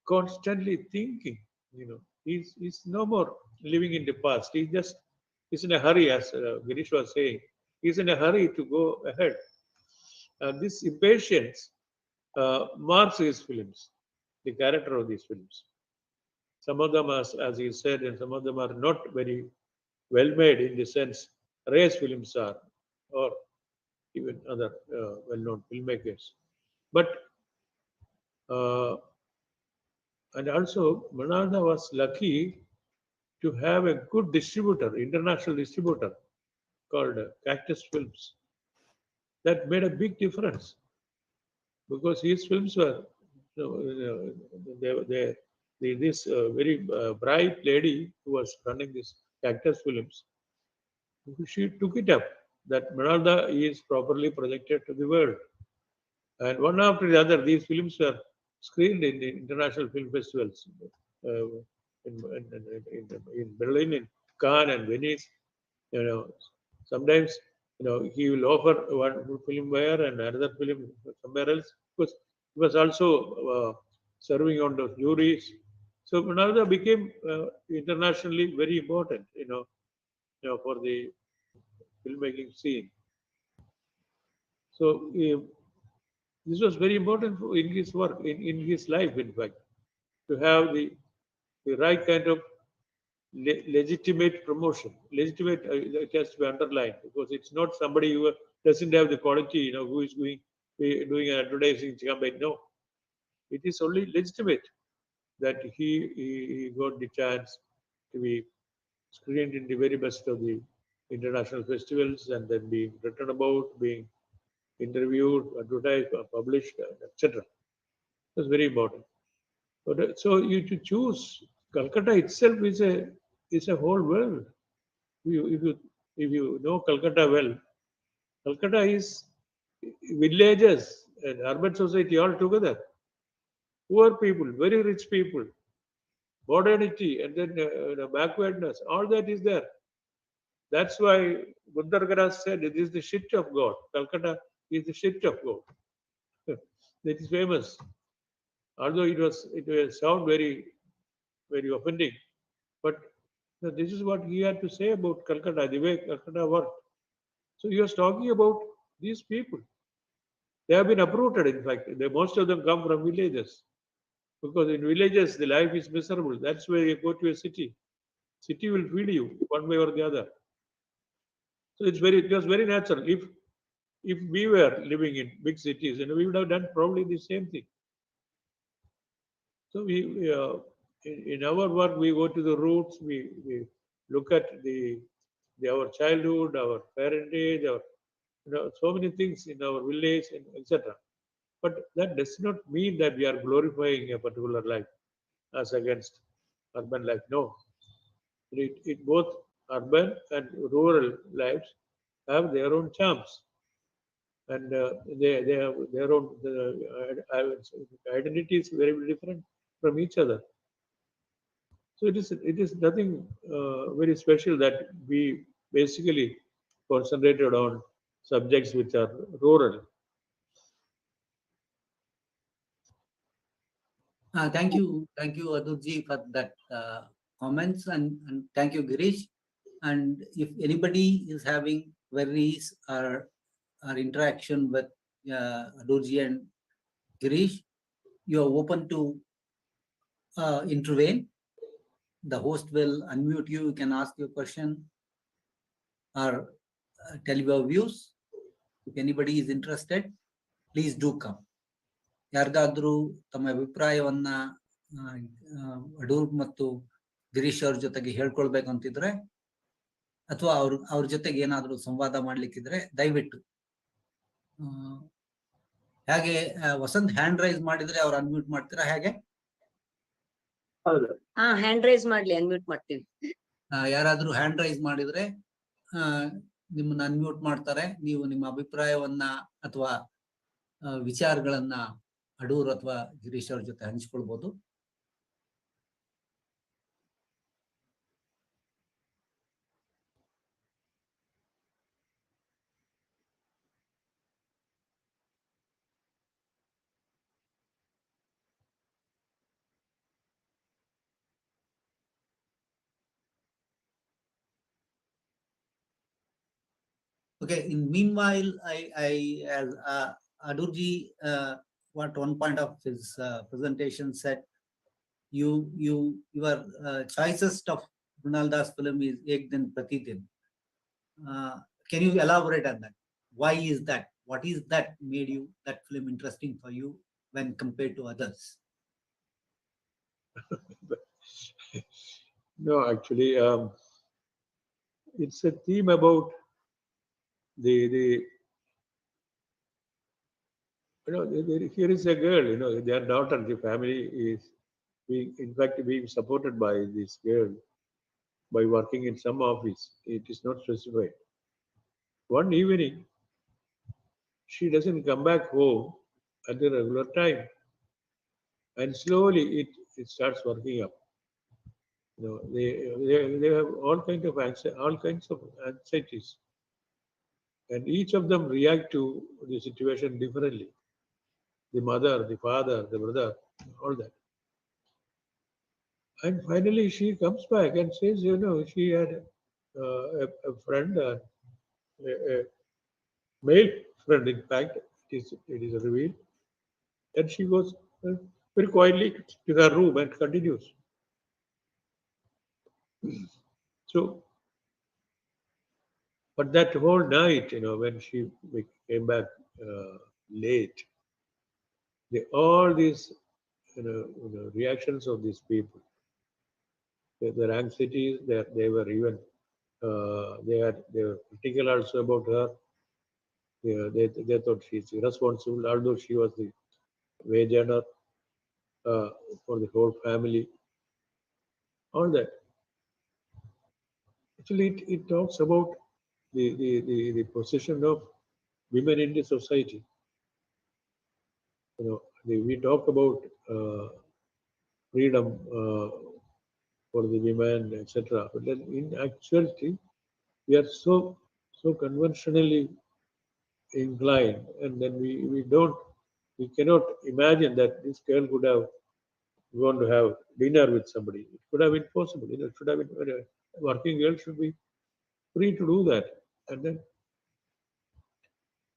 constantly thinking, he's no more living in the past. He's in a hurry, as Girish was saying. He's in a hurry to go ahead. And this impatience marks his films, the character of these films. Some of them, as he said, and some of them are not very well made in the sense Reyes films are, or even other well-known filmmakers. But uh, and also Manalda was lucky to have a good distributor, international distributor called Cactus Films. That made a big difference because his films were, this very bright lady who was running this Cactus Films. She took it up that Manalda is properly projected to the world. And one after the other, these films were screened in the international film festivals uh, in Berlin, in Cannes, and Venice. You know, sometimes he will offer one film there and another film somewhere else because he was also serving on those juries. So Manalda became internationally very important. For the filmmaking scene. So this was very important in his work, in his life, in fact, to have the right kind of legitimate promotion. Legitimate, it has to be underlined because it's not somebody who doesn't have the quality, who is doing an advertising campaign. No, it is only legitimate that he got the chance to be screened in the very best of the international festivals and then being written about, being interviewed, advertised, published, etc. That's very important. But so you to choose Calcutta itself is a whole world. If you know Calcutta well, Calcutta is villages and urban society all together. Poor people, very rich people, modernity, and then backwardness. All that is there. That's why Buddha said it is the shit of God. Calcutta is the shit of God. That is famous. Although it will sound very, very offending, but this is what he had to say about Calcutta, the way Calcutta worked. So he was talking about these people. They have been uprooted, in fact. Most of them come from villages. Because in villages, the life is miserable. That's why you go to a city. City will feed you one way or the other. So it was very natural. If we were living in big cities, we would have done probably the same thing. So in our work, we go to the roots. We look at our childhood, our parentage, so many things in our village, and etc. But that does not mean that we are glorifying a particular life as against urban life. No, it both urban and rural lives have their own charms, and they have their own identities very different from each other. So it is nothing very special that we basically concentrated on subjects which are rural. Thank you, Adurji, for that comments, and thank you, Girish. And if anybody is having queries or interaction with Adurji and Girish, you are open to intervene. The host will unmute you. You can ask your question or tell your views. If anybody is interested, please do come. ಯಾರಿಗಾದ್ರೂ ತಮ್ಮ ಅಭಿಪ್ರಾಯವನ್ನ ಅಡೂರ್ ಮತ್ತು ಗಿರೀಶ್ ಅವ್ರ ಜೊತೆಗೆ ಹೇಳ್ಕೊಳ್ಬೇಕು ಅಂತಿದ್ರೆ ಅಥವಾ ಅವ್ರ ಜೊತೆಗೆ ಏನಾದ್ರೂ ಸಂವಾದ ಮಾಡ್ಲಿಕ್ಕಿದ್ರೆ ದಯವಿಟ್ಟು ಹಾಗೆ ವಸಂತ್ ಹ್ಯಾಂಡ್ ರೈಸ್ ಮಾಡಿದ್ರೆ ಅವ್ರು ಅನ್ಮ್ಯೂಟ್ ಮಾಡ್ತೀರಾ ಹೇಗೆ? ಹೌದು, ಹ್ಯಾಂಡ್ ರೈಸ್ ಮಾಡ್ಲಿ, ಅನ್ಮ್ಯೂಟ್ ಮಾಡ್ತೀವಿ. ಯಾರಾದ್ರೂ ಹ್ಯಾಂಡ್ ರೈಸ್ ಮಾಡಿದ್ರೆ ನಿಮ್ಮನ್ನ ಅನ್ಮ್ಯೂಟ್ ಮಾಡ್ತಾರೆ. ನೀವು ನಿಮ್ಮ ಅಭಿಪ್ರಾಯವನ್ನ ಅಥವಾ ವಿಚಾರಗಳನ್ನ ಅಡೂರ್ ಅಥವಾ ಗಿರೀಶ್ ಅವ್ರ ಜೊತೆ ಹಂಚ್ಕೊಳ್ಬಹುದು. Okay. In meanwhile, as Adurji, what one point of his presentation said, your choicest of Mrinal Das film is Ek Din Prati Din. Can you elaborate on that? Why is that? What is that made you that film interesting for you when compared to others? No, actually, it's a theme about the here is a girl, their daughter, the family is being, in fact, being supported by this girl by working in some office. It is not specified. One evening, she doesn't come back home at the regular time, and slowly it starts working up. They have all kinds of anxieties, and each of them react to the situation differently. The mother, the father, the brother, all that. And finally, she comes back and says, she had a friend, a male friend, in fact, it is revealed. And she goes very quietly to her room and continues. So, but that whole night, when she came back late, all these, reactions of these people, their anxieties, they were even, they were critical also about her. They thought she's irresponsible, although she was the wage earner uh, for the whole family. All that. Actually, it talks about the position of women in the society. We talk about freedom for the women, etc. But then in actuality, we are so conventionally inclined, and then we cannot imagine that this girl could have gone to have dinner with somebody. It could have been possible. It should have been a working girl should be free to do that. And then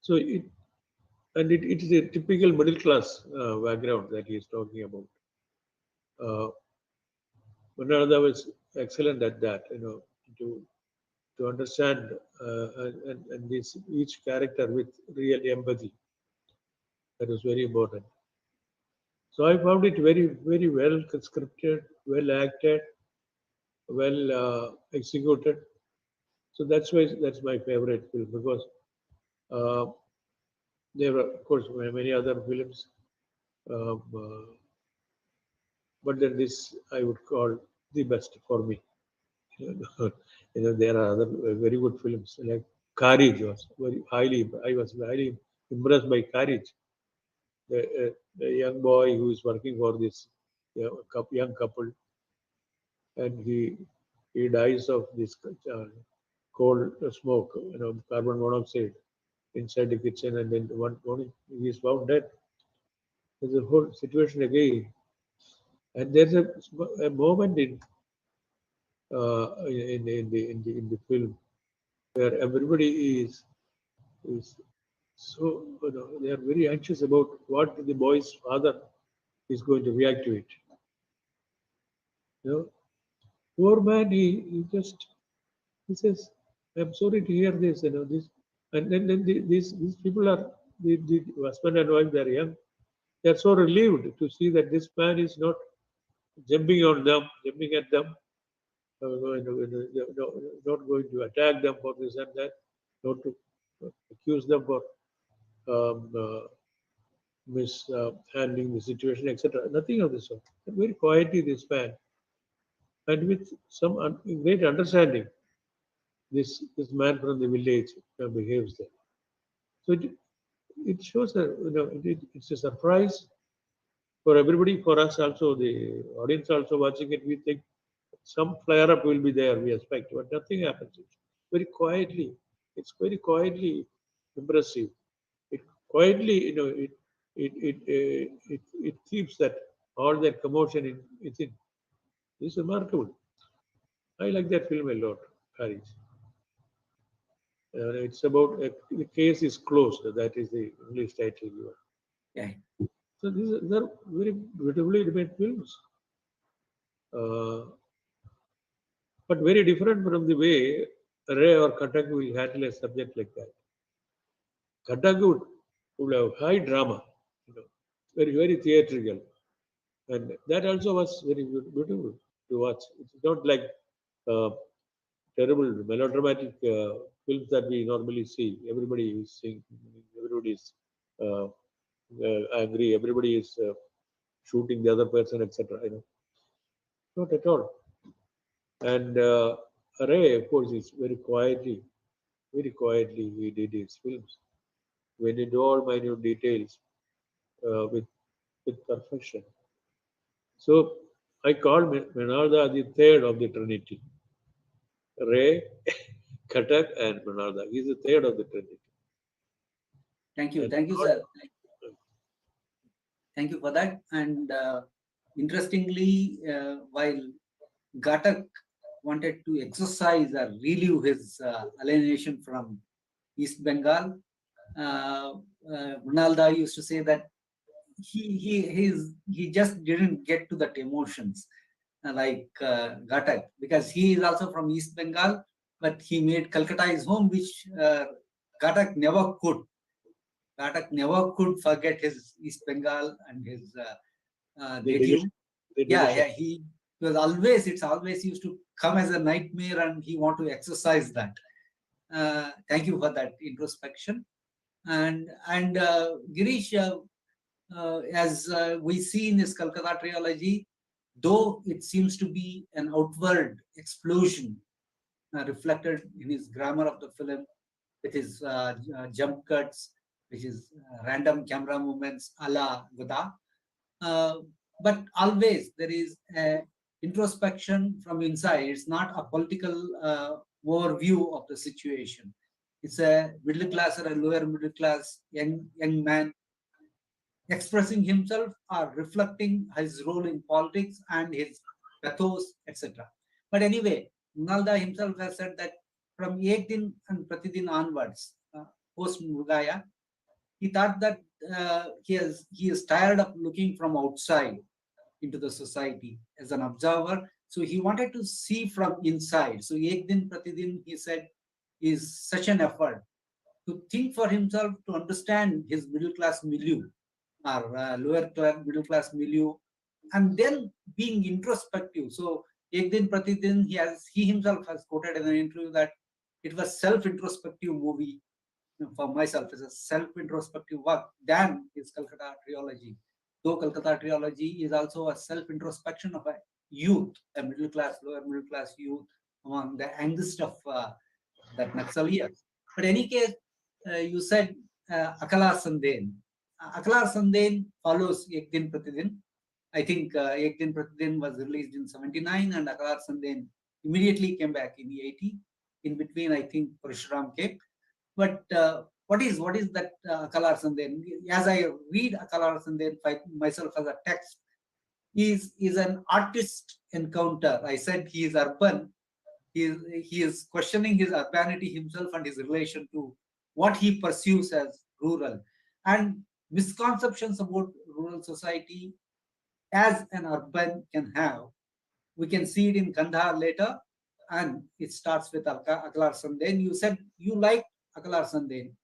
so it is a typical middle class background that he is talking about. Manada was excellent at that, to understand and this each character with real empathy. That was very important. So I found it very well scripted, well acted, well executed. So that's why that's my favorite film because uh, there were, of course, many other films, um, but then this I would call the best for me. There are other very good films like Courage was very highly. I was highly impressed by Courage, the young boy who is working for this young couple, and he dies of this coal smoke, carbon monoxide inside the kitchen, and then one morning he is found dead. There's a whole situation again, and there's a moment in the film where everybody is so they are very anxious about what the boy's father is going to react to it. You know, poor man, he just he says, "I'm sorry to hear this." This, and then these people are the husband and wife. They are young. They are so relieved to see that this man is not jumping on them, jumping at them, not going to attack them for this and that, not to accuse them for mishandling the situation, etc. Nothing of this sort. Very quietly, this man, and with some great understanding, this man from the village behaves there. So it shows that it's a surprise for everybody, for us also, the audience also watching it. We think some flare up will be there, we expect, but nothing happens. It's very quietly, it's very quietly impressive. It quietly, it keeps that all that commotion in within. It's remarkable. I like that film a lot, Courage. It's about the case is closed. That is the English title given. Yeah. So these are very beautifully made films, but very different from the way Ray or Katak will handle a subject like that. Katak would have high drama, very theatrical, and that also was very beautiful to watch. It's not like uh, terrible melodramatic films that we normally see. Everybody is singing, everybody is uh, angry, everybody is shooting the other person, etc. Not at all. And Ray, of course, is very quietly he did his films, went into all minute details with perfection. So I call Menarda the third of the Trinity. Ray, Katak, and Menarda. He's the third of the Trinity. Thank you. And Thank you, sir. Thank you for that. And interestingly, while Ghatak wanted to exercise or relieve his alienation from East Bengal, Mrinalda used to say that he just didn't get to that emotions like Ghatak, because he is also from East Bengal, but he made Calcutta his home, which Ghatak never could. Ghatak never could forget his East Bengal and his native. Yeah, he was always, it's always used to come as a nightmare, and he want to exercise that. Thank you for that introspection. And Girish, as we see in this Calcutta trilogy, though it seems to be an outward explosion reflected in his grammar of the film, with his jump cuts, which is random camera movements a la Godard. But always there is a introspection from inside. It's not a political overview of the situation. It's a middle class or a lower middle class young man expressing himself or reflecting his role in politics and his pathos, etc. But anyway, Nalda himself has said that from Ek Din and Pratidin onwards, post Mrugaya, he thought that he is tired of looking from outside into the society as an observer. So he wanted to see from inside. So Ek Din Pratidin, he said, is such an effort to think for himself, to understand his middle class milieu or lower class, middle class milieu, and then being introspective. So Ek Din Pratidin, he himself has quoted in an interview that it was self-introspective movie for myself. It's a self-introspective work than his Calcutta trilogy. Though Calcutta trilogy is also a self-introspection of a youth, a middle class, lower middle class youth among the angst of that Naxalians. But in any case, you said Akalar Sanden. Akalar Sanden follows Ek Din Pratidin. I think Ek Din Pratidin was released in 79 and Akalar Sanden immediately came back in 80. In between, I think Parshuram came. But what is that Akalar Sanden? As I read Akalar Sanden myself as a text, is an artist encounter. I said he is urban. He is questioning his urbanity himself and his relation to what he pursues as rural, and misconceptions about rural society as an urban can have. We can see it in Kandahar later, and it starts with Akalar Sanden. You said you like Akalar Sanden,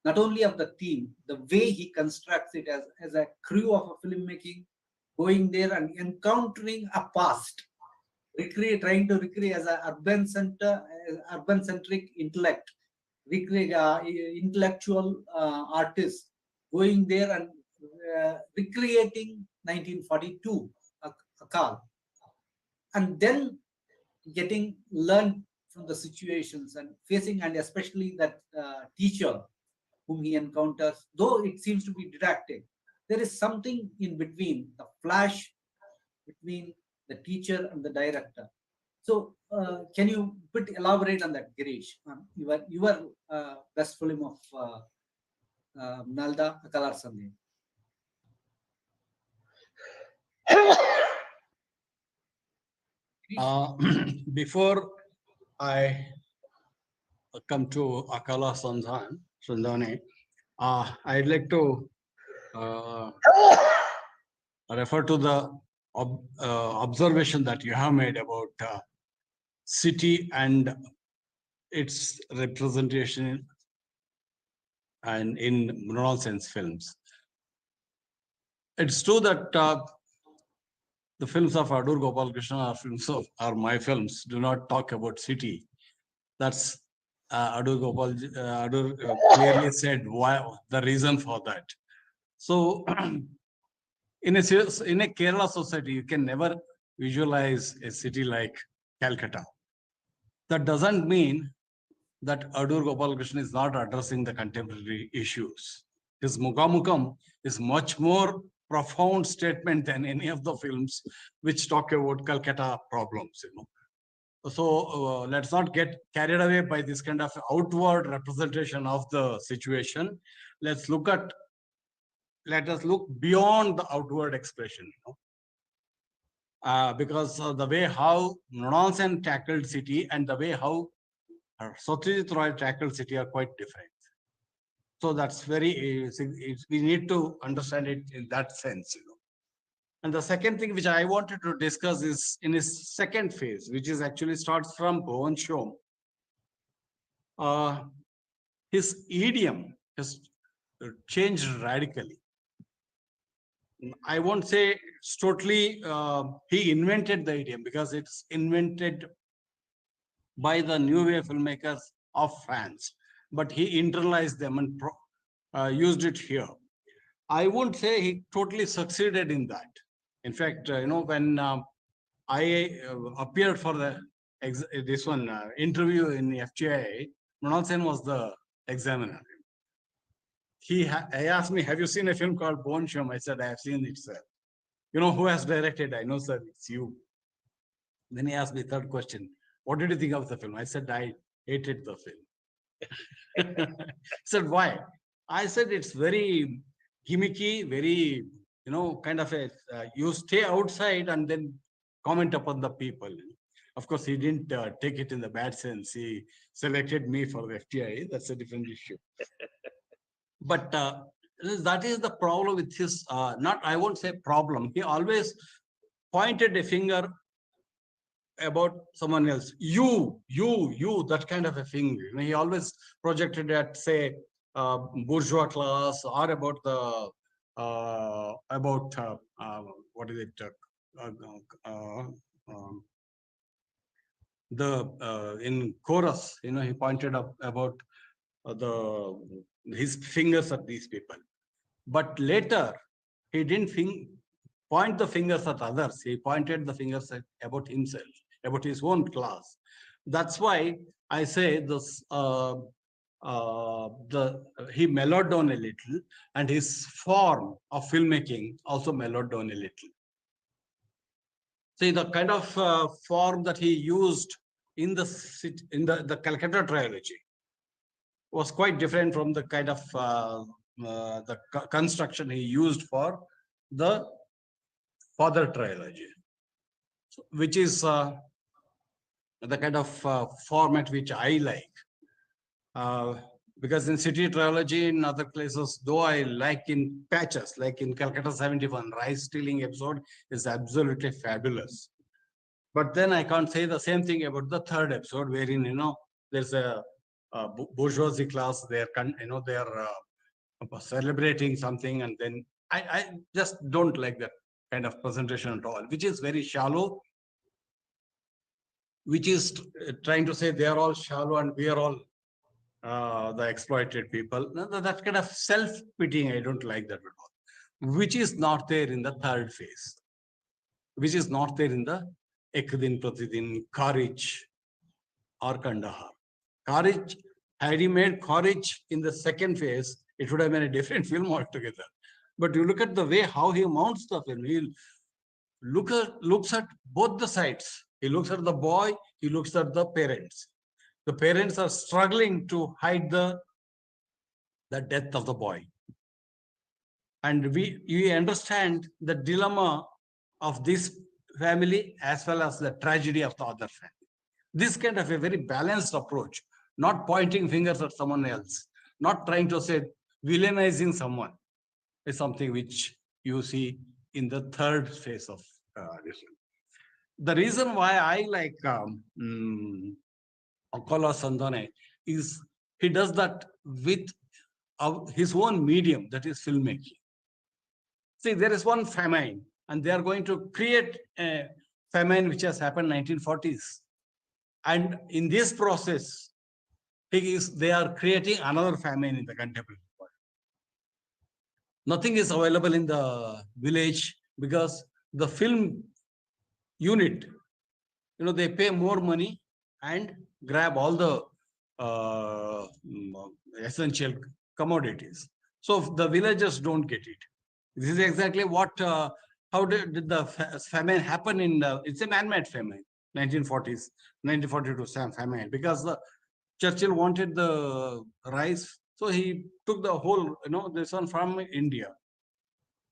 not only of the theme, the way he constructs it as a crew of a filmmaking, going there and encountering a past, trying to recreate as an urban centric intellect, intellectual artist, going there and recreating 1942 Akal, and then getting learned from the situations and facing, and especially that teacher whom he encounters, though it seems to be didactic, there is something in between, the flash between the teacher and the director. So can you elaborate on that, Girish? Your best film of Nalda, Akalar Sanden. Before I come to Akala Sandhane, I'd like to refer to the observation that you have made about city and its representation and in nonsense films. It's true that the films of Adur Gopalakrishna are my films, do not talk about city. That's Adur clearly said why the reason for that. So in a Kerala society, you can never visualize a city like Calcutta. That doesn't mean that Adur Gopalakrishna is not addressing the contemporary issues. His Mukamukam is much more profound statement than any of the films which talk about Calcutta problems, So let's not get carried away by this kind of outward representation of the situation. Let us look beyond the outward expression, because the way how Nonsen tackled city and the way how Satyajit Roy tackled city are quite different. So that's very, we need to understand it in that sense, And the second thing which I wanted to discuss is in his second phase, which is actually starts from Bhuvan Shom. His idiom has changed radically. I won't say it's totally he invented the idiom, because it's invented by the new wave filmmakers of France, but he internalized them and used it here. I won't say he totally succeeded in that. In fact, when I appeared for the interview in the FGI, Mrinal Sen was the examiner. He asked me, "Have you seen a film called Bhuvan Shom?" I said, "I have seen it, sir." "You know who has directed?" "I know, sir, it's you." Then he asked me third question, "What did you think of the film?" I said, "I hated the film." He said, "Why?" I said, "It's very gimmicky, very, kind of a, you stay outside and then comment upon the people." Of course, he didn't take it in the bad sense. He selected me for the FTI. That's a different issue. But that is the problem with his, I won't say problem. He always pointed a finger about someone else. You, that kind of a thing. He always projected at, say, bourgeois class, or about the, what is it? In chorus, he pointed up about his fingers at these people. But later, he didn't point the fingers at others. He pointed the fingers about himself, about his own class. That's why I say this. He mellowed down a little, and his form of filmmaking also mellowed down a little. See, the kind of form that he used in the Calcutta trilogy was quite different from the kind of construction he used for the Father trilogy, which is the kind of format which I like. Because in City trilogy, in other places, though I like in patches, like in Calcutta 71, rice stealing episode is absolutely fabulous. But then I can't say the same thing about the third episode, wherein, there's a bourgeoisie class, they're celebrating something, and then I just don't like that kind of presentation at all, which is very shallow, which is trying to say they are all shallow and we are all the exploited people. That kind of self-pitying, I don't like that at all, which is not there in the third phase, which is not there in the Ek Din Pratidin, Courage, or Kandahar. Courage, had he made Courage in the second phase, it would have been a different film altogether. But you look at the way how he mounts the film. He looks at both the sides. He looks at the boy, he looks at the parents. The parents are struggling to hide the death of the boy. And we understand the dilemma of this family as well as the tragedy of the other family. This kind of a very balanced approach. not pointing fingers at someone else, not trying to say villainizing someone is something which you see in the third phase of this. The reason why I like Akola Sandane is he does that with his own medium, that is filmmaking. See, there is one famine, and they are going to create a famine which has happened 1940s. And in this process, they are creating another famine in the contemporary world. Nothing is available in the village because the film unit, they pay more money and grab all the essential commodities. So the villagers don't get it. This is exactly what, how did the famine happen it's a man-made famine, 1940s, 1942 famine, because Churchill wanted the rice. So he took the whole, this one from India.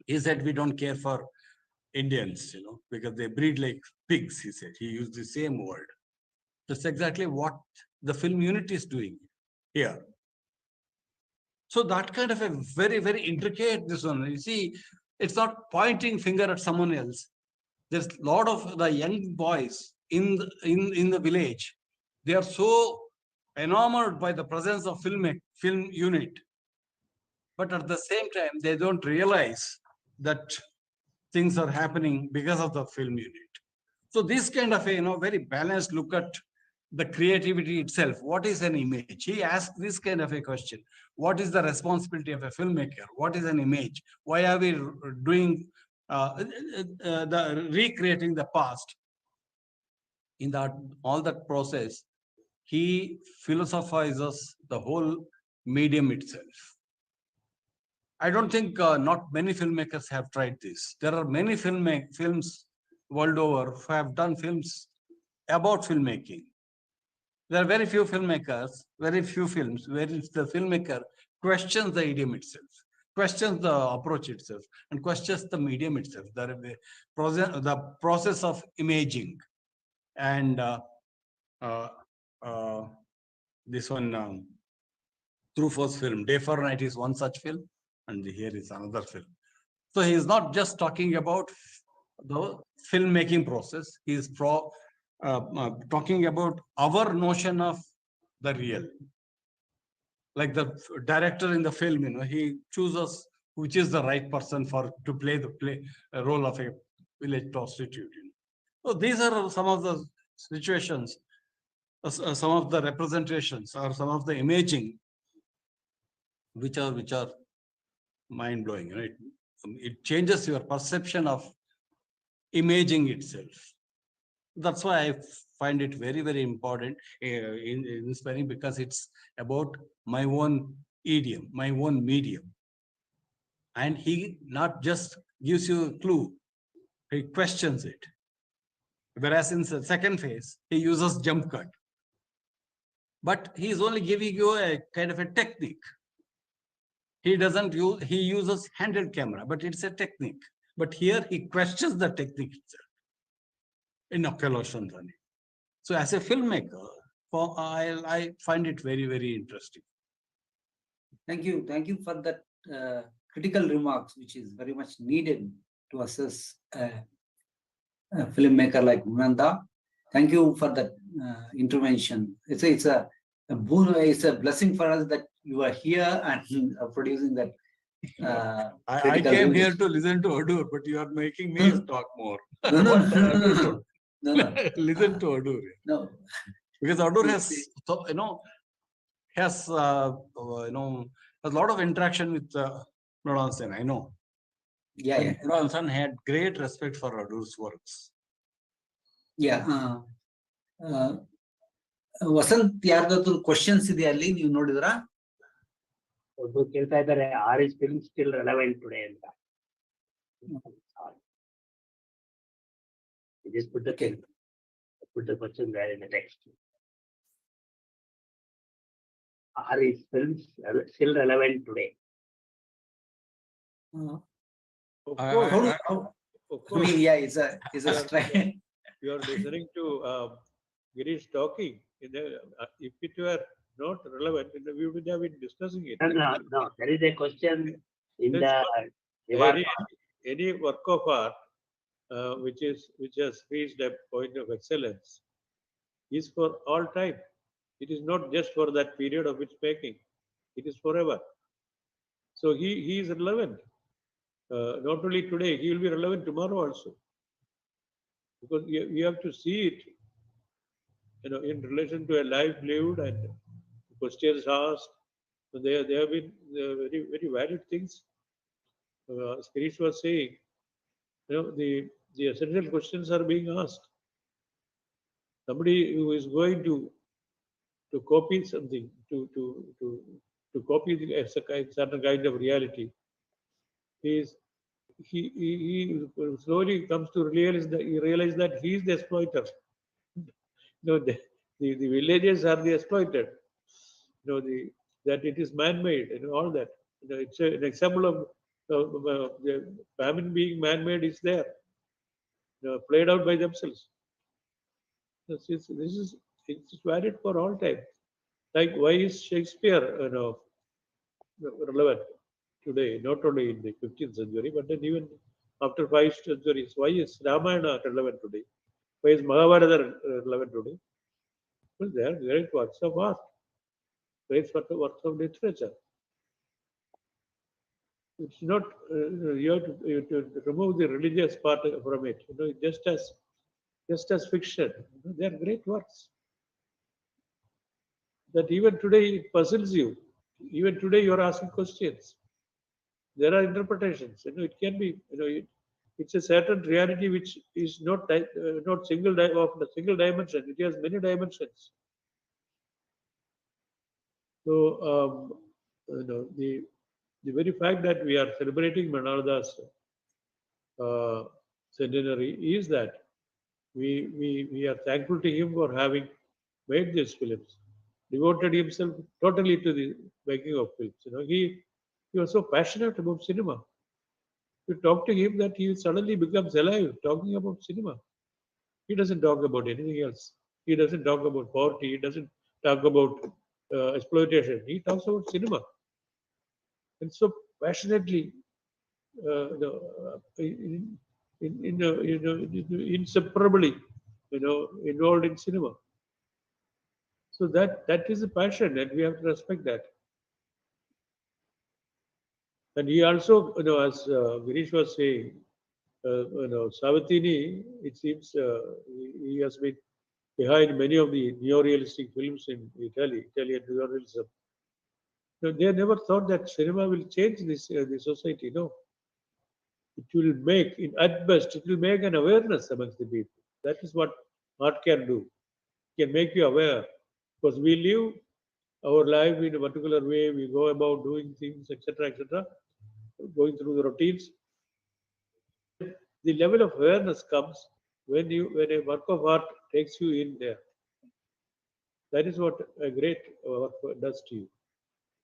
He said, we don't care for Indians, because they breed like pigs, he said. He used the same word. That's exactly what the film unit is doing here. So that kind of a very, very intricate this one. You see, it's not pointing finger at someone else. There's a lot of the young boys in the village. They are so enamored by the presence of film unit. But at the same time, they don't realize that things are happening because of the film unit. So this kind of a very balanced look at the creativity itself. What is an image? He asked this kind of a question. What is the responsibility of a filmmaker? What is an image? Why are we doing recreating the past? In all that process, he philosophizes the whole medium itself. I don't think not many filmmakers have tried this. There are many films world over who have done films about filmmaking. There are very few filmmakers, very few films where the filmmaker questions the idiom itself, questions the approach itself, and questions the medium itself, the process of imaging. And this one, Truffaut's film, Day for Night, is one such film, and here is another film. So he is not just talking about the filmmaking process, he is talking about our notion of the real. Like the director in the film, he chooses which is the right person to play the role of a village prostitute. So these are some of the situations, some of the representations, or some of the imaging, which are mind blowing, right? It changes your perception of imaging itself. That's why I find it very, very important, inspiring, because it's about my own idiom, my own medium. And he not just gives you a clue, he questions it. Whereas in the second phase, he uses jump cut. But he is only giving you a kind of a technique. He uses handheld camera, but it's a technique. But here he questions the technique itself in Akola Sandane. So as a filmmaker, I find it very, very interesting. Thank you. Thank you for that critical remarks, which is very much needed to assess a filmmaker like Munanda. Thank you for that intervention. It's a blessing for us that you are here and producing that. I came here to listen to Adur, but you are making me talk more. No. Listen to Adur. No. Because Adur has, has a lot of interaction with Mridul Sen, I know. Yeah. Mridul Sen had great respect for Adur's works. Yeah. Vasanth ಯಾರ್ದಾದ್ರು questions ಇದೆಯಾ ಅಲ್ಲಿ, ನೀವು ನೋಡಿದ್ರಾ? ಒಬ್ಬರು ಕೇಳ್ತಾ ಇದ್ದಾರೆ, are his film still relevant today ಅಂತ. Just put the question there in the text. Are his films still relevant today? Of course. Yeah, it's a strike. You are listening to Girish talking. If it were not relevant, we would have been discussing it. No, there is a question in the That's Nivarma. any work of art which has reached a point of excellence is for all time. It is not just for that period of its making. It is forever. So he is relevant. Not only today, he will be relevant tomorrow also. Because you have to see it, in relation to a life lived and questions asked. So there have been very, very valid things. As Girish was saying, the essential questions are being asked. Somebody who is going to copy something, to copy a certain kind of reality, he slowly comes to realize that he is the exploiter. The villages are the exploited. That it is man-made and all that. It's an example of the famine being man-made is there, played out by themselves. This is it's valid for all time. Like why is Shakespeare, relevant today? Not only in the 15th century, but then even after 5 centuries. Why is Ramayana relevant today? Why is Mahabharata relevant today? Well, they are great works of art, great works of literature. It's not, you have to remove the religious part from it, just as fiction. They are great works. That even today it puzzles you. Even today you are asking questions. There are interpretations. It can be, it's a certain reality which is not single of a single dimension. It has many dimensions. So, the very fact that we are celebrating Manalda's centenary is that we are thankful to him for having made these films, devoted himself totally to the making of films. He was so passionate about cinema. You talk to him that he suddenly becomes alive talking about cinema. He doesn't talk about anything else. He doesn't talk about poverty. He doesn't talk about exploitation. He talks about cinema. And so passionately, inseparably, involved in cinema. So that is a passion, and we have to respect that. And he also, as Girish was saying, Savatini, it seems he has been behind many of the neorealistic films in Italian neorealism. They never thought that cinema will change the society. No, it will make, at best, it will make an awareness amongst the people. That is what art can do. It can make you aware, because we live our life in a particular way. We go about doing things, etc., going through the routines. The level of awareness comes when a work of art takes you in there. That is what a great work does to you.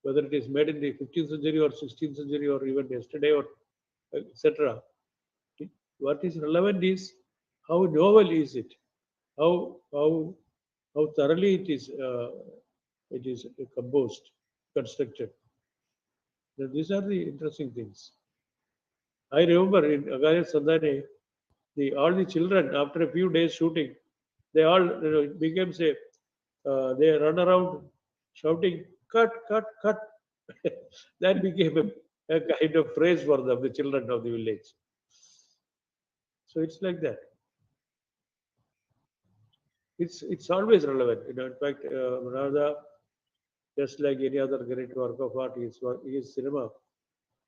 Whether it is made in the 15th century or 16th century or even yesterday or etc. What is relevant is how novel is it, how thoroughly it is composed, constructed. Now, these are the interesting things. I remember in Agaya Sandhane, all the children, after a few days shooting, they all it became say they run around shouting, cut, cut, cut. That became a kind of phrase for them, the children of the village. So it's like that. It's always relevant. In fact, Manada, just like any other great work of art, is cinema.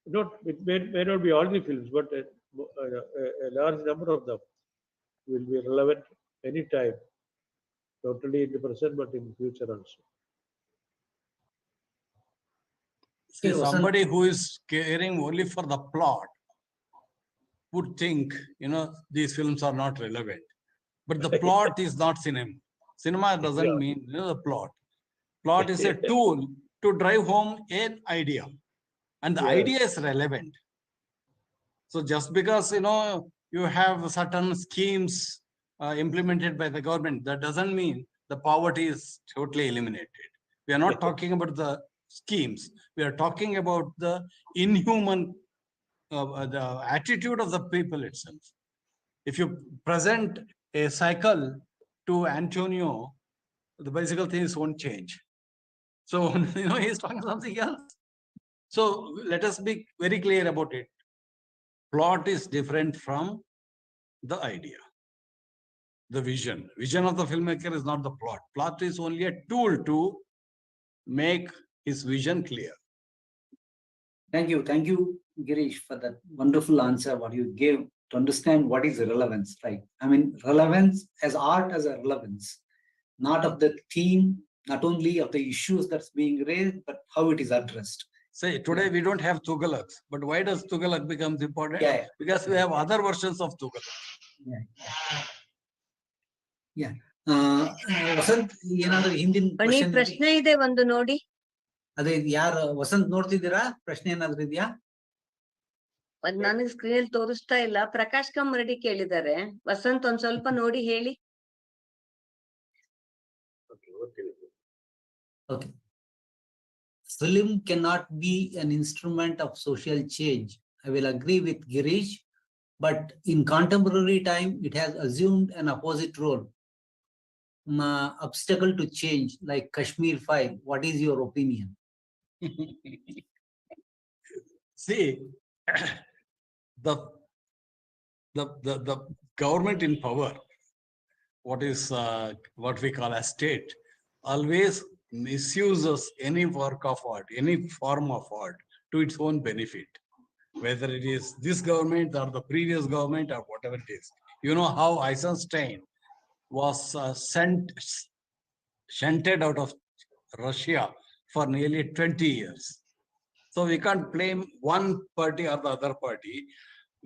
It may not be all the films, but a large number of them will be relevant anytime, not only in the present but in the future also. See, Okay, Vasant. somebody who is caring only for the plot would think, these films are not relevant. But the plot is not cinema. Cinema doesn't mean the plot. Plot is a tool to drive home an idea. And the idea is relevant. So just because, you have certain schemes implemented by the government, that doesn't mean the poverty is totally eliminated. We are not talking about the schemes. We are talking about the inhuman the attitude of the people itself. If you present a cycle to Antonio, the bicycle things won't change. So, he's talking something else. So let us be very clear about it. Plot is different from the idea. The vision. Vision of the filmmaker is not the plot. Plot is only a tool to make his vision clear. Thank you, Girish, for that wonderful answer what you gave to understand what is relevance, right? I mean, relevance as art as a relevance, not of the theme, not only of the issues that's being raised, but how it is addressed. Say today we don't have Tughalaq, but why does Tughalaq becomes important? Yeah. Because we have other versions of Tughalaq. Vasant ಏನಾದ್ರು ಹಿಂದಿನ ಬನ್ನಿ ಪ್ರಶ್ನೆ ಇದೆ ಒಂದು ನೋಡಿ. ಅದೇ ಯಾರು ವಸಂತ್ ನೋಡ್ತಿದ್ದೀರಾ? ಪ್ರಶ್ನೆ ಏನಾದ್ರು ಇದೆಯಾ? ನನಗೆ ಸ್ಕ್ರೀನ್ ತೋರಿಸ್ತಾ ಇಲ್ಲ. ಪ್ರಕಾಶ್ ಕಮ್ಮರಡಿ ಕೇಳಿದ್ದಾರೆ. ವಸಂತ್ ಒಂದ್ ಸ್ವಲ್ಪ ನೋಡಿ ಹೇಳಿ. Okay. Film cannot be an instrument of social change. I will agree with Girish, but in contemporary time, it has assumed an opposite role. Obstacle to change, like Kashmir File. What is your opinion? See, the government in power, what we call a state, always misuses any work of art, any form of art to its own benefit, whether it is this government or the previous government or whatever it is. You know how Eisenstein was shunted out of Russia for nearly 20 years. So we can't blame one party or the other party.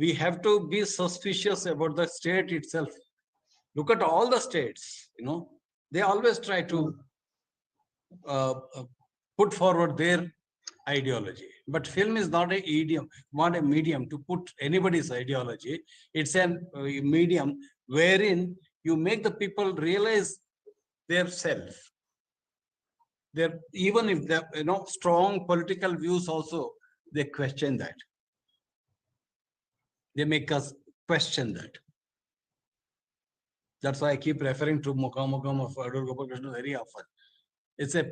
We have to be suspicious about the state itself. Look at all the states, they always try to put forward their ideology. But film is not a medium to put anybody's ideology. It's a medium wherein you make the people realize their self. Even if they're strong political views also, they question that. They make us question that. That's why I keep referring to Mukhamukam of Adur Gopalakrishnan very often. It's a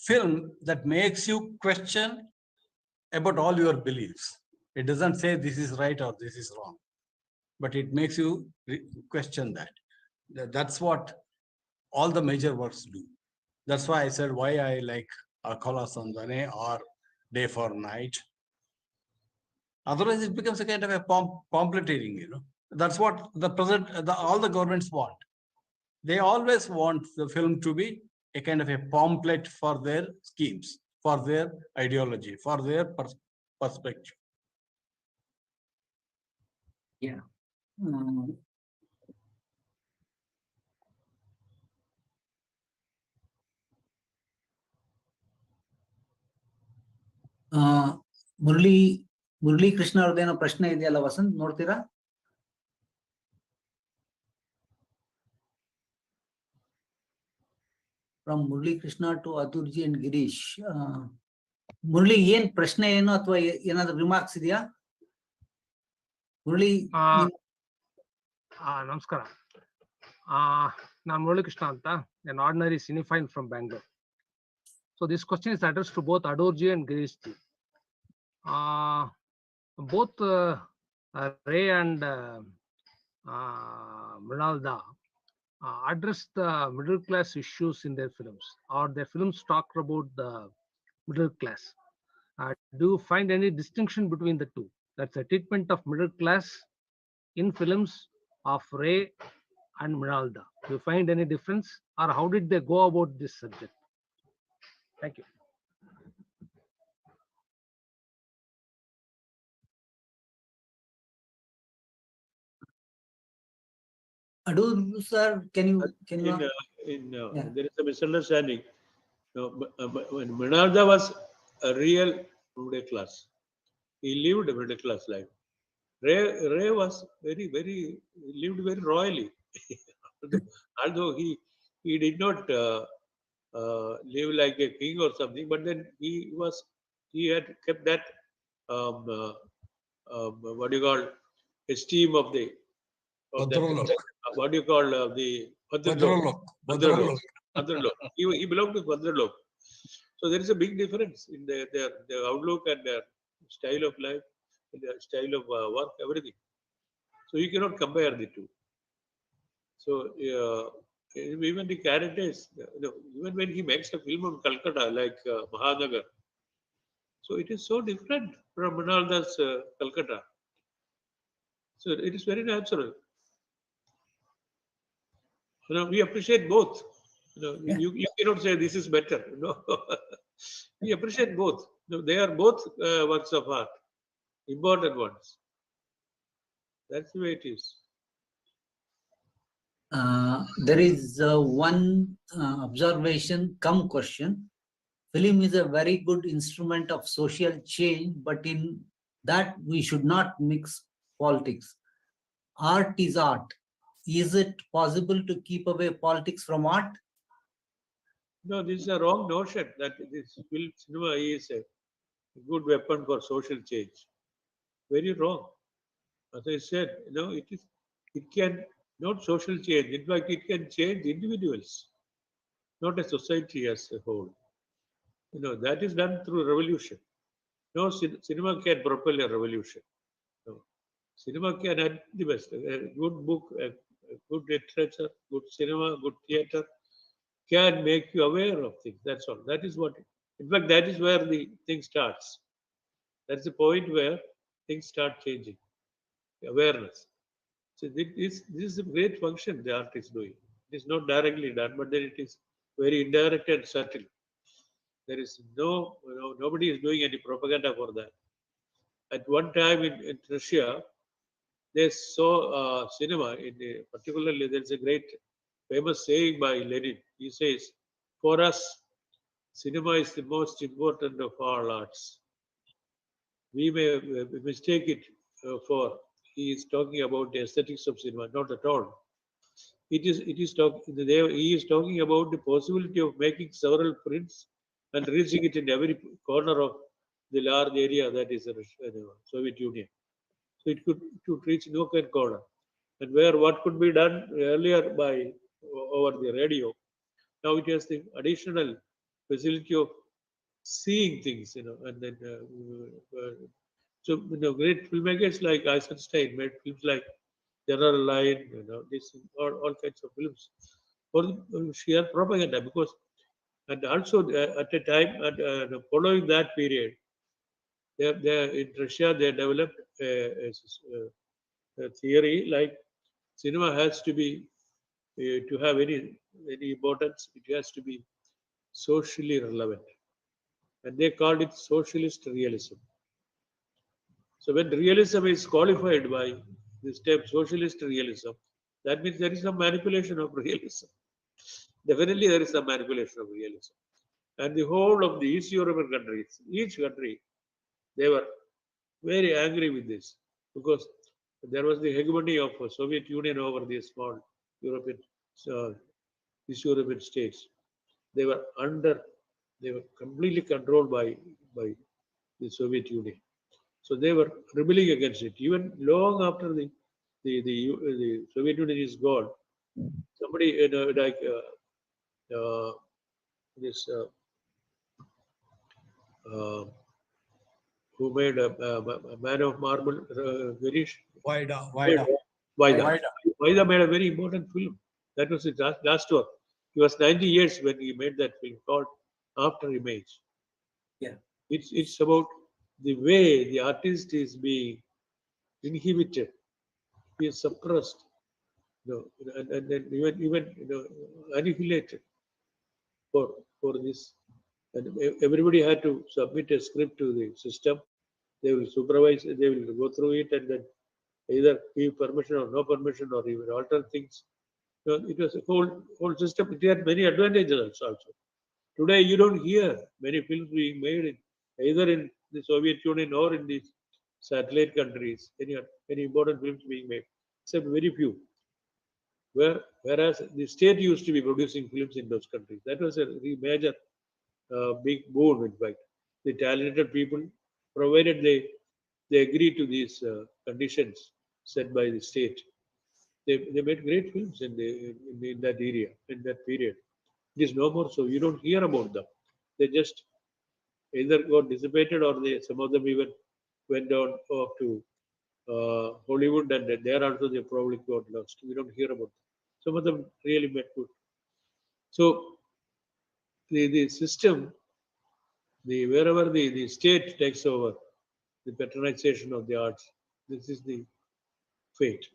film that makes you question about all your beliefs. It doesn't say this is right or this is wrong, but it makes you question that. That's what all the major works do. That's why I said why I like Akala Sandhane or Day for Night. Otherwise, it becomes a kind of a pamphleteering, That's what all the governments want. They always want the film to be a kind of a pamphlet for their schemes, for their ideology, for their perspective. Yeah. Murali Krishna ಅವ್ರದ್ದೇನೋ ಪ್ರಶ್ನೆ ಇದೆಯಲ್ಲ ವಸಂತ್, ನೋಡ್ತೀರಾ? From Murali Krishna to Aturji and Girish. Murali, ಏನ್ ಪ್ರಶ್ನೆ ಏನು ಅಥವಾ ಏನಾದ್ರು remarks ಇದೆಯಾ? ಮುರಳಿ. ನಮಸ್ಕಾರ. ನಾನು ಮುರಳಿ ಕೃಷ್ಣ ಅಂತ, an ordinary cinephile from Bangalore. So this question is addressed to both Adurji and Girishji. Both Ray and Mrinalda address the middle class issues in their films, or their films talk about the middle class. Do you find any distinction between the two? That's a treatment of middle class in films of Ray and Mrinalda. Do you find any difference, or how did they go about this subject? Thank you. Adur sir, can you? There is a misunderstanding. When Mrinalda was a real middle class, he lived a middle class life. Ray was lived very royally. Although he did not live like a king or something. But then he had kept that what do you call esteem of the of that. Bhadralok. What do you call the Bhadralok. Bhadralok. Bhadralok. Bhadralok. He belonged to Bhadralok. So there is a big difference in their outlook and their style of life, and their style of work, everything. So you cannot compare the two. So even the characters, even when he makes a film on Calcutta like Mahanagar, so it is so different from Ronaldo's Calcutta. So it is very natural. We appreciate both. Yeah. You cannot say this is better. We appreciate both. They are both works of art, important ones. That's the way it is. There is one observation come question. Film is a very good instrument of social change, but in that we should not mix politics. Art is art. Is it possible to keep away politics from art? No, this is a wrong notion that this film cinema is a good weapon for social change. Very wrong. As I said, it can not social change. In fact, it can change individuals, not a society as a whole. That is done through revolution. No cinema can propel a revolution. No. Cinema can add the best. A good book, a good literature, good cinema, good theater can make you aware of things. That's all. That is what. In fact, that is where the thing starts. That's the point where things start changing. Awareness. So this is a great function the art is doing. It is not directly done, but then it is very indirect and subtle. There is nobody is doing any propaganda for that. At one time in Russia, they saw cinema. Particularly, there is a great famous saying by Lenin. He says, "For us, cinema is the most important of all arts." We may mistake it for he is talking about the aesthetics of cinema. Not at all. He is talking about the possibility of making several prints and reaching it in every corner of the large area that is the Soviet Union. So it could reach nook and corner. And where what could be done earlier by over the radio, now it has the additional facility of seeing things, and then so great filmmakers like Eisenstein made films like General Line, this all kinds of films for sheer propaganda. Because and also at a time following that period, they in Russia they developed a theory like cinema has to be to have any importance. It has to be socially relevant, and they called it socialist realism. So when realism is qualified by this term socialist realism, that means there is some manipulation of realism. Definitely there is some manipulation of realism. And the whole of the East European countries, each country, they were very angry with this because there was the hegemony of the Soviet Union over the small European, East European states. They were completely controlled by the Soviet Union. So they were rebelling against it. Even long after the Soviet Union is gone, somebody like this who made a Man of Marble, Girish Vaida. Vaida. Vaida. Vaida made a very important film. That was his last work. He was 90 years when he made that film called After Image. Yeah. It's about the way the artist is being inhibited, he is suppressed, and then even annihilated for this. And everybody had to submit a script to the system. They will supervise, they will go through it, and then either give permission or no permission, or even alter things. It was a whole system. It had many advantages also. Today, you don't hear many films being made either in the Soviet Union or in these satellite countries. Any important films being made, except very few. Whereas the state used to be producing films in those countries. That was a major big boon, in fact. The talented people, provided they agree to these conditions set by the state, they made great films in that area, in that period. It is no more so. You don't hear about them. They just either got dissipated or some of them even went on off to Hollywood, and there also they probably got lost. We don't hear about them. Some of them really made good. So the system, wherever the state takes over, the patronization of the arts, this is the fate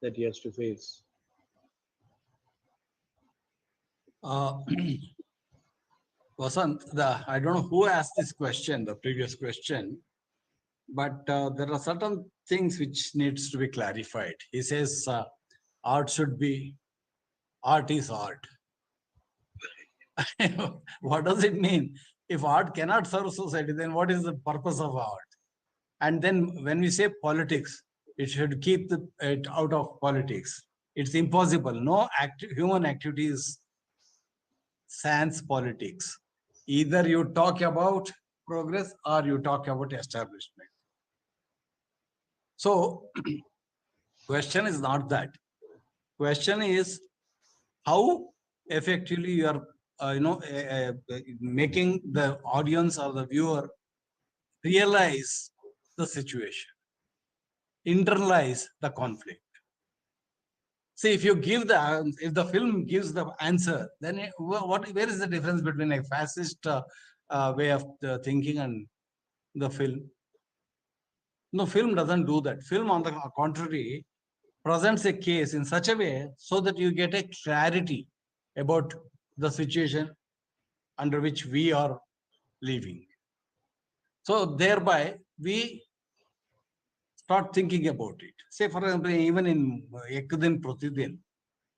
that he has to face. Vasant, I don't know who asked this question, the previous question, but there are certain things which needs to be clarified. He says art is art. What does it mean? If art cannot serve society, then what is the purpose of art? And then when we say politics, it should keep it out of politics. It's impossible. No human activity is sans politics. Either you talk about progress or you talk about establishment. So, question is not that. Question is how effectively you are, making the audience or the viewer realize the situation, internalize the conflict. See, if the film gives the answer, then where is the difference between a fascist way of thinking and the film? No, film doesn't do that. Film, on the contrary, presents a case in such a way so that you get a clarity about the situation under which we are living. So thereby, we start thinking about it. Say, for example, even in Ek Din Prati Din,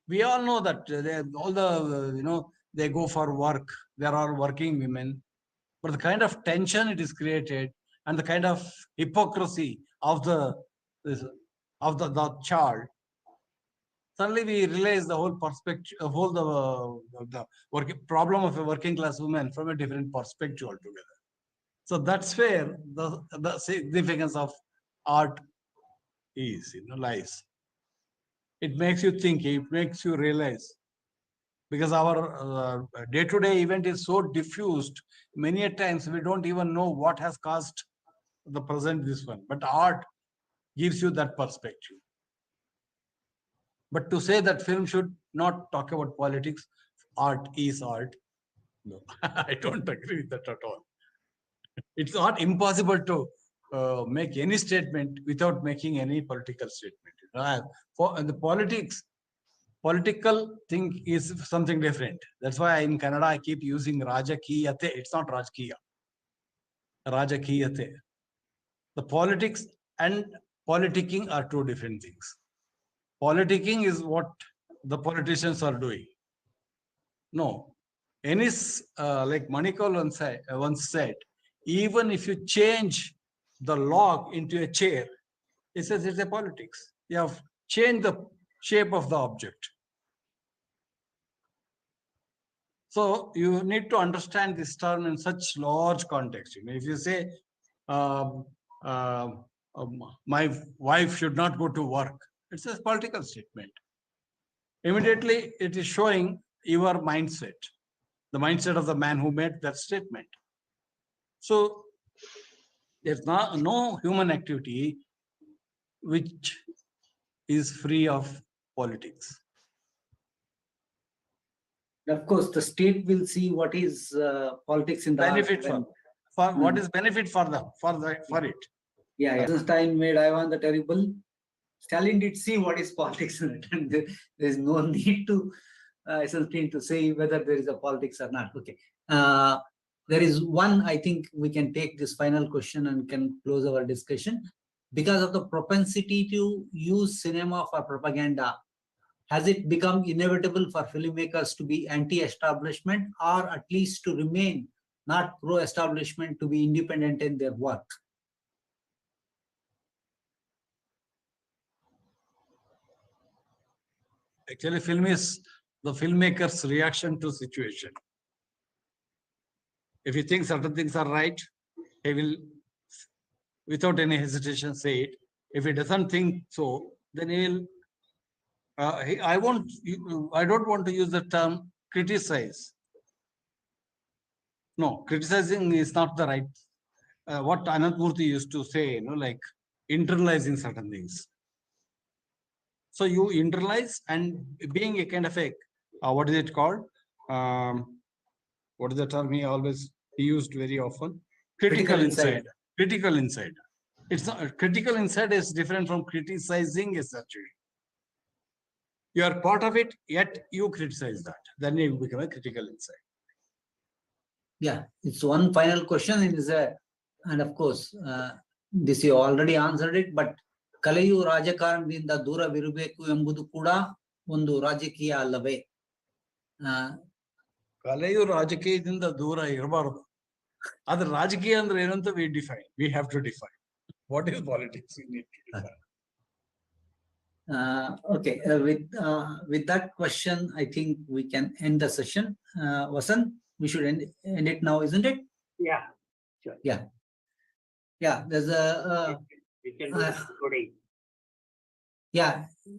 we all know that they go for work. There are working women, but the kind of tension it is created and the kind of hypocrisy of the child. Suddenly, we realize the whole perspective, the problem of a working class woman from a different perspective altogether. So that's where the significance of art is, lies. It makes you think, it makes you realize, because our day-to-day event is so diffused, many a times we don't even know what has caused the present this one, but art gives you that perspective. But to say that film should not talk about politics, art is art, no, I don't agree with that at all. It's not impossible to make any statement without making any political statement. For the political thing is something different. That's why in Kannada I keep using Rajakiyate. It's not Rajkiya. Rajakiyate. The politics and politicking are two different things. Politicking is what the politicians are doing. No. Like Manikal once said, even if you change the log into a chair, it says it's a politics. You have changed the shape of the object. So you need to understand this term in such large context. If you say, my wife should not go to work, it's a political statement. Immediately, it is showing your mindset, the mindset of the man who made that statement. So there's no human activity which is free of politics. Of course, the state will see what is politics in the benefit for what is benefit for it. Yeah. This time made Ivan the Terrible. Stalin did see what is politics in it, and there is no need to to say whether there is a politics or not. Okay. There is one, I think we can take this final question and can close our discussion. Because of the propensity to use cinema for propaganda, has it become inevitable for filmmakers to be anti-establishment, or at least to remain not pro-establishment, to be independent in their work? Actually, film is the filmmaker's reaction to situation. If he thinks certain things are right, he will, without any hesitation, say it. If he doesn't think so, then he will. I don't want to use the term criticize. No, criticizing is not the right. What Anant Murthy used to say, like internalizing certain things. So you internalize, and being a kind of a, what is it called? What is the term he used very often? Critical insight. Critical insight. It's not, critical insight is different from criticizing a surgery. You are part of it, yet you criticize that. Then you become a critical insight. Yeah, it's one final question. It is and of course, this you already answered it, but ಕಲೆಯು ರಾಜಕಾರಣದಿಂದ ದೂರವಿರಬೇಕು ಎಂಬುದು ಕೂಡ ಒಂದು ರಾಜಕೀಯ ಅಲ್ಲವೇ? ಕಲೆಯು ರಾಜಕೀಯದಿಂದ ದೂರ ಇರಬಾರದು. ಆದ್ರೆ ರಾಜಕೀಯ ಅಂದ್ರೆ ಏನಂತ we have to define. What is politics? We need to define. Okay, with that question, I think we can end the session. Vasant, we should end it now, isn't it? Yeah, sure. Yeah, there's a. We can do concluding. Yeah,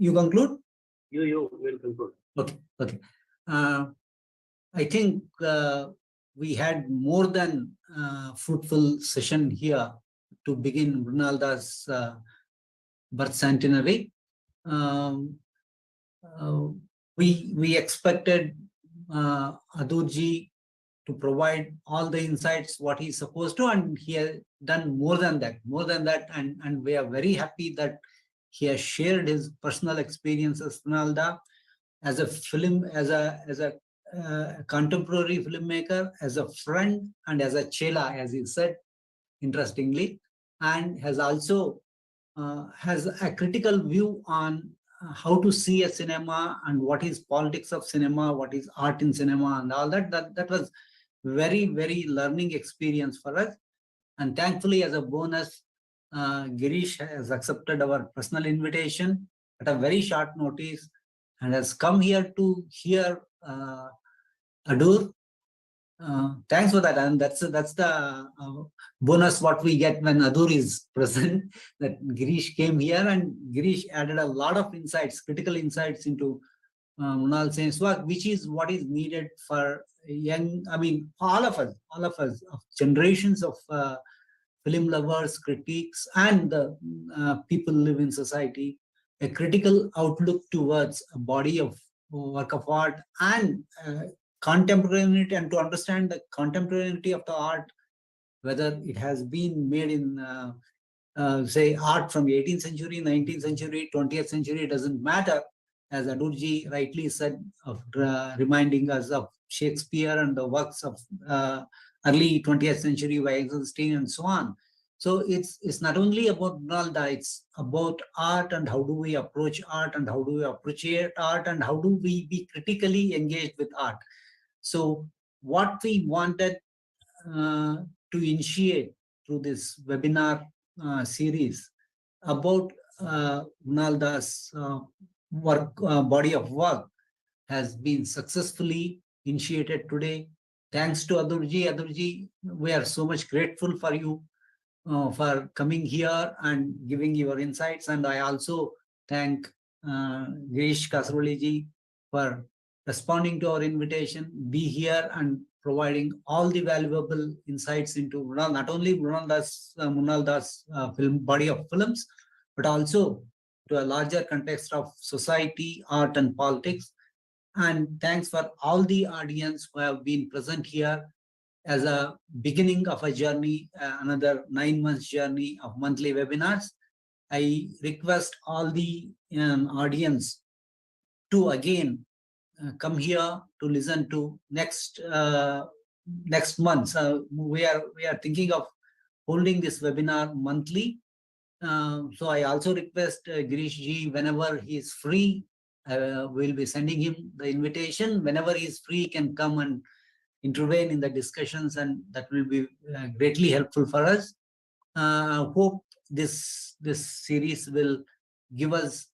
you conclude? You will conclude. Okay. I think we had more than fruitful session here to begin Mrinalda's birth centenary. We expected Adurji to provide all the insights what he's supposed to, and he has done more than that, and we are very happy that he has shared his personal experiences, Mrinalda, as a contemporary filmmaker, as a friend, and as a chela, as he said, interestingly, and has also has a critical view on how to see a cinema and what is politics of cinema, what is art in cinema, and all that. That was very, very learning experience for us. And thankfully, as a bonus, Girish has accepted our personal invitation at a very short notice and has come here to hear Adur. Thanks for that, and that's the bonus what we get when Adur is present. That Girish came here, and Girish added a lot of insights, critical insights into Mrunal Sen's work, which is what is needed for young. I mean, all of us, of generations of film lovers, critics, and the people live in society. A critical outlook towards a body of work of art and contemporaneity, and to understand the contemporaneity of the art, whether it has been made in say art from 18th century, 19th century, 20th century, it doesn't matter, as Adurji rightly said, of reminding us of Shakespeare and the works of early 20th century by Eisenstein and so on. So it's not only about Mrinalda, it's about art and how do we approach art and how do we appreciate art and how do we be critically engaged with art. So what we wanted to initiate through this webinar series about Mrinalda's work, body of work, has been successfully initiated today. Thanks to Adurji. Adurji, we are so much grateful for you for coming here and giving your insights. And I also thank Girish Kasaroliji for responding to our invitation, be here and providing all the valuable insights into not only Mrinalda's film body of films, but also to a larger context of society, art, and politics. And thanks for all the audience who have been present here as a beginning of a journey, another 9 months journey of monthly webinars. I request all the audience to again come here to listen to next month. We are thinking of holding this webinar monthly. So I also request Girish ji, whenever he is free, we'll be sending him the invitation. Whenever he is free, he can come and intervene in the discussions, and that will be greatly helpful for us. Hope this series will give us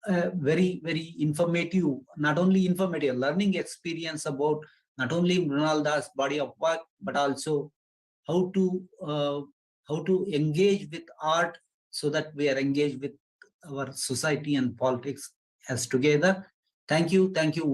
very informative, not only informative, learning experience about not only Mrunal Das' body of work, but also how to engage with art so that we are engaged with our society and politics as together. Thank you. Thank you.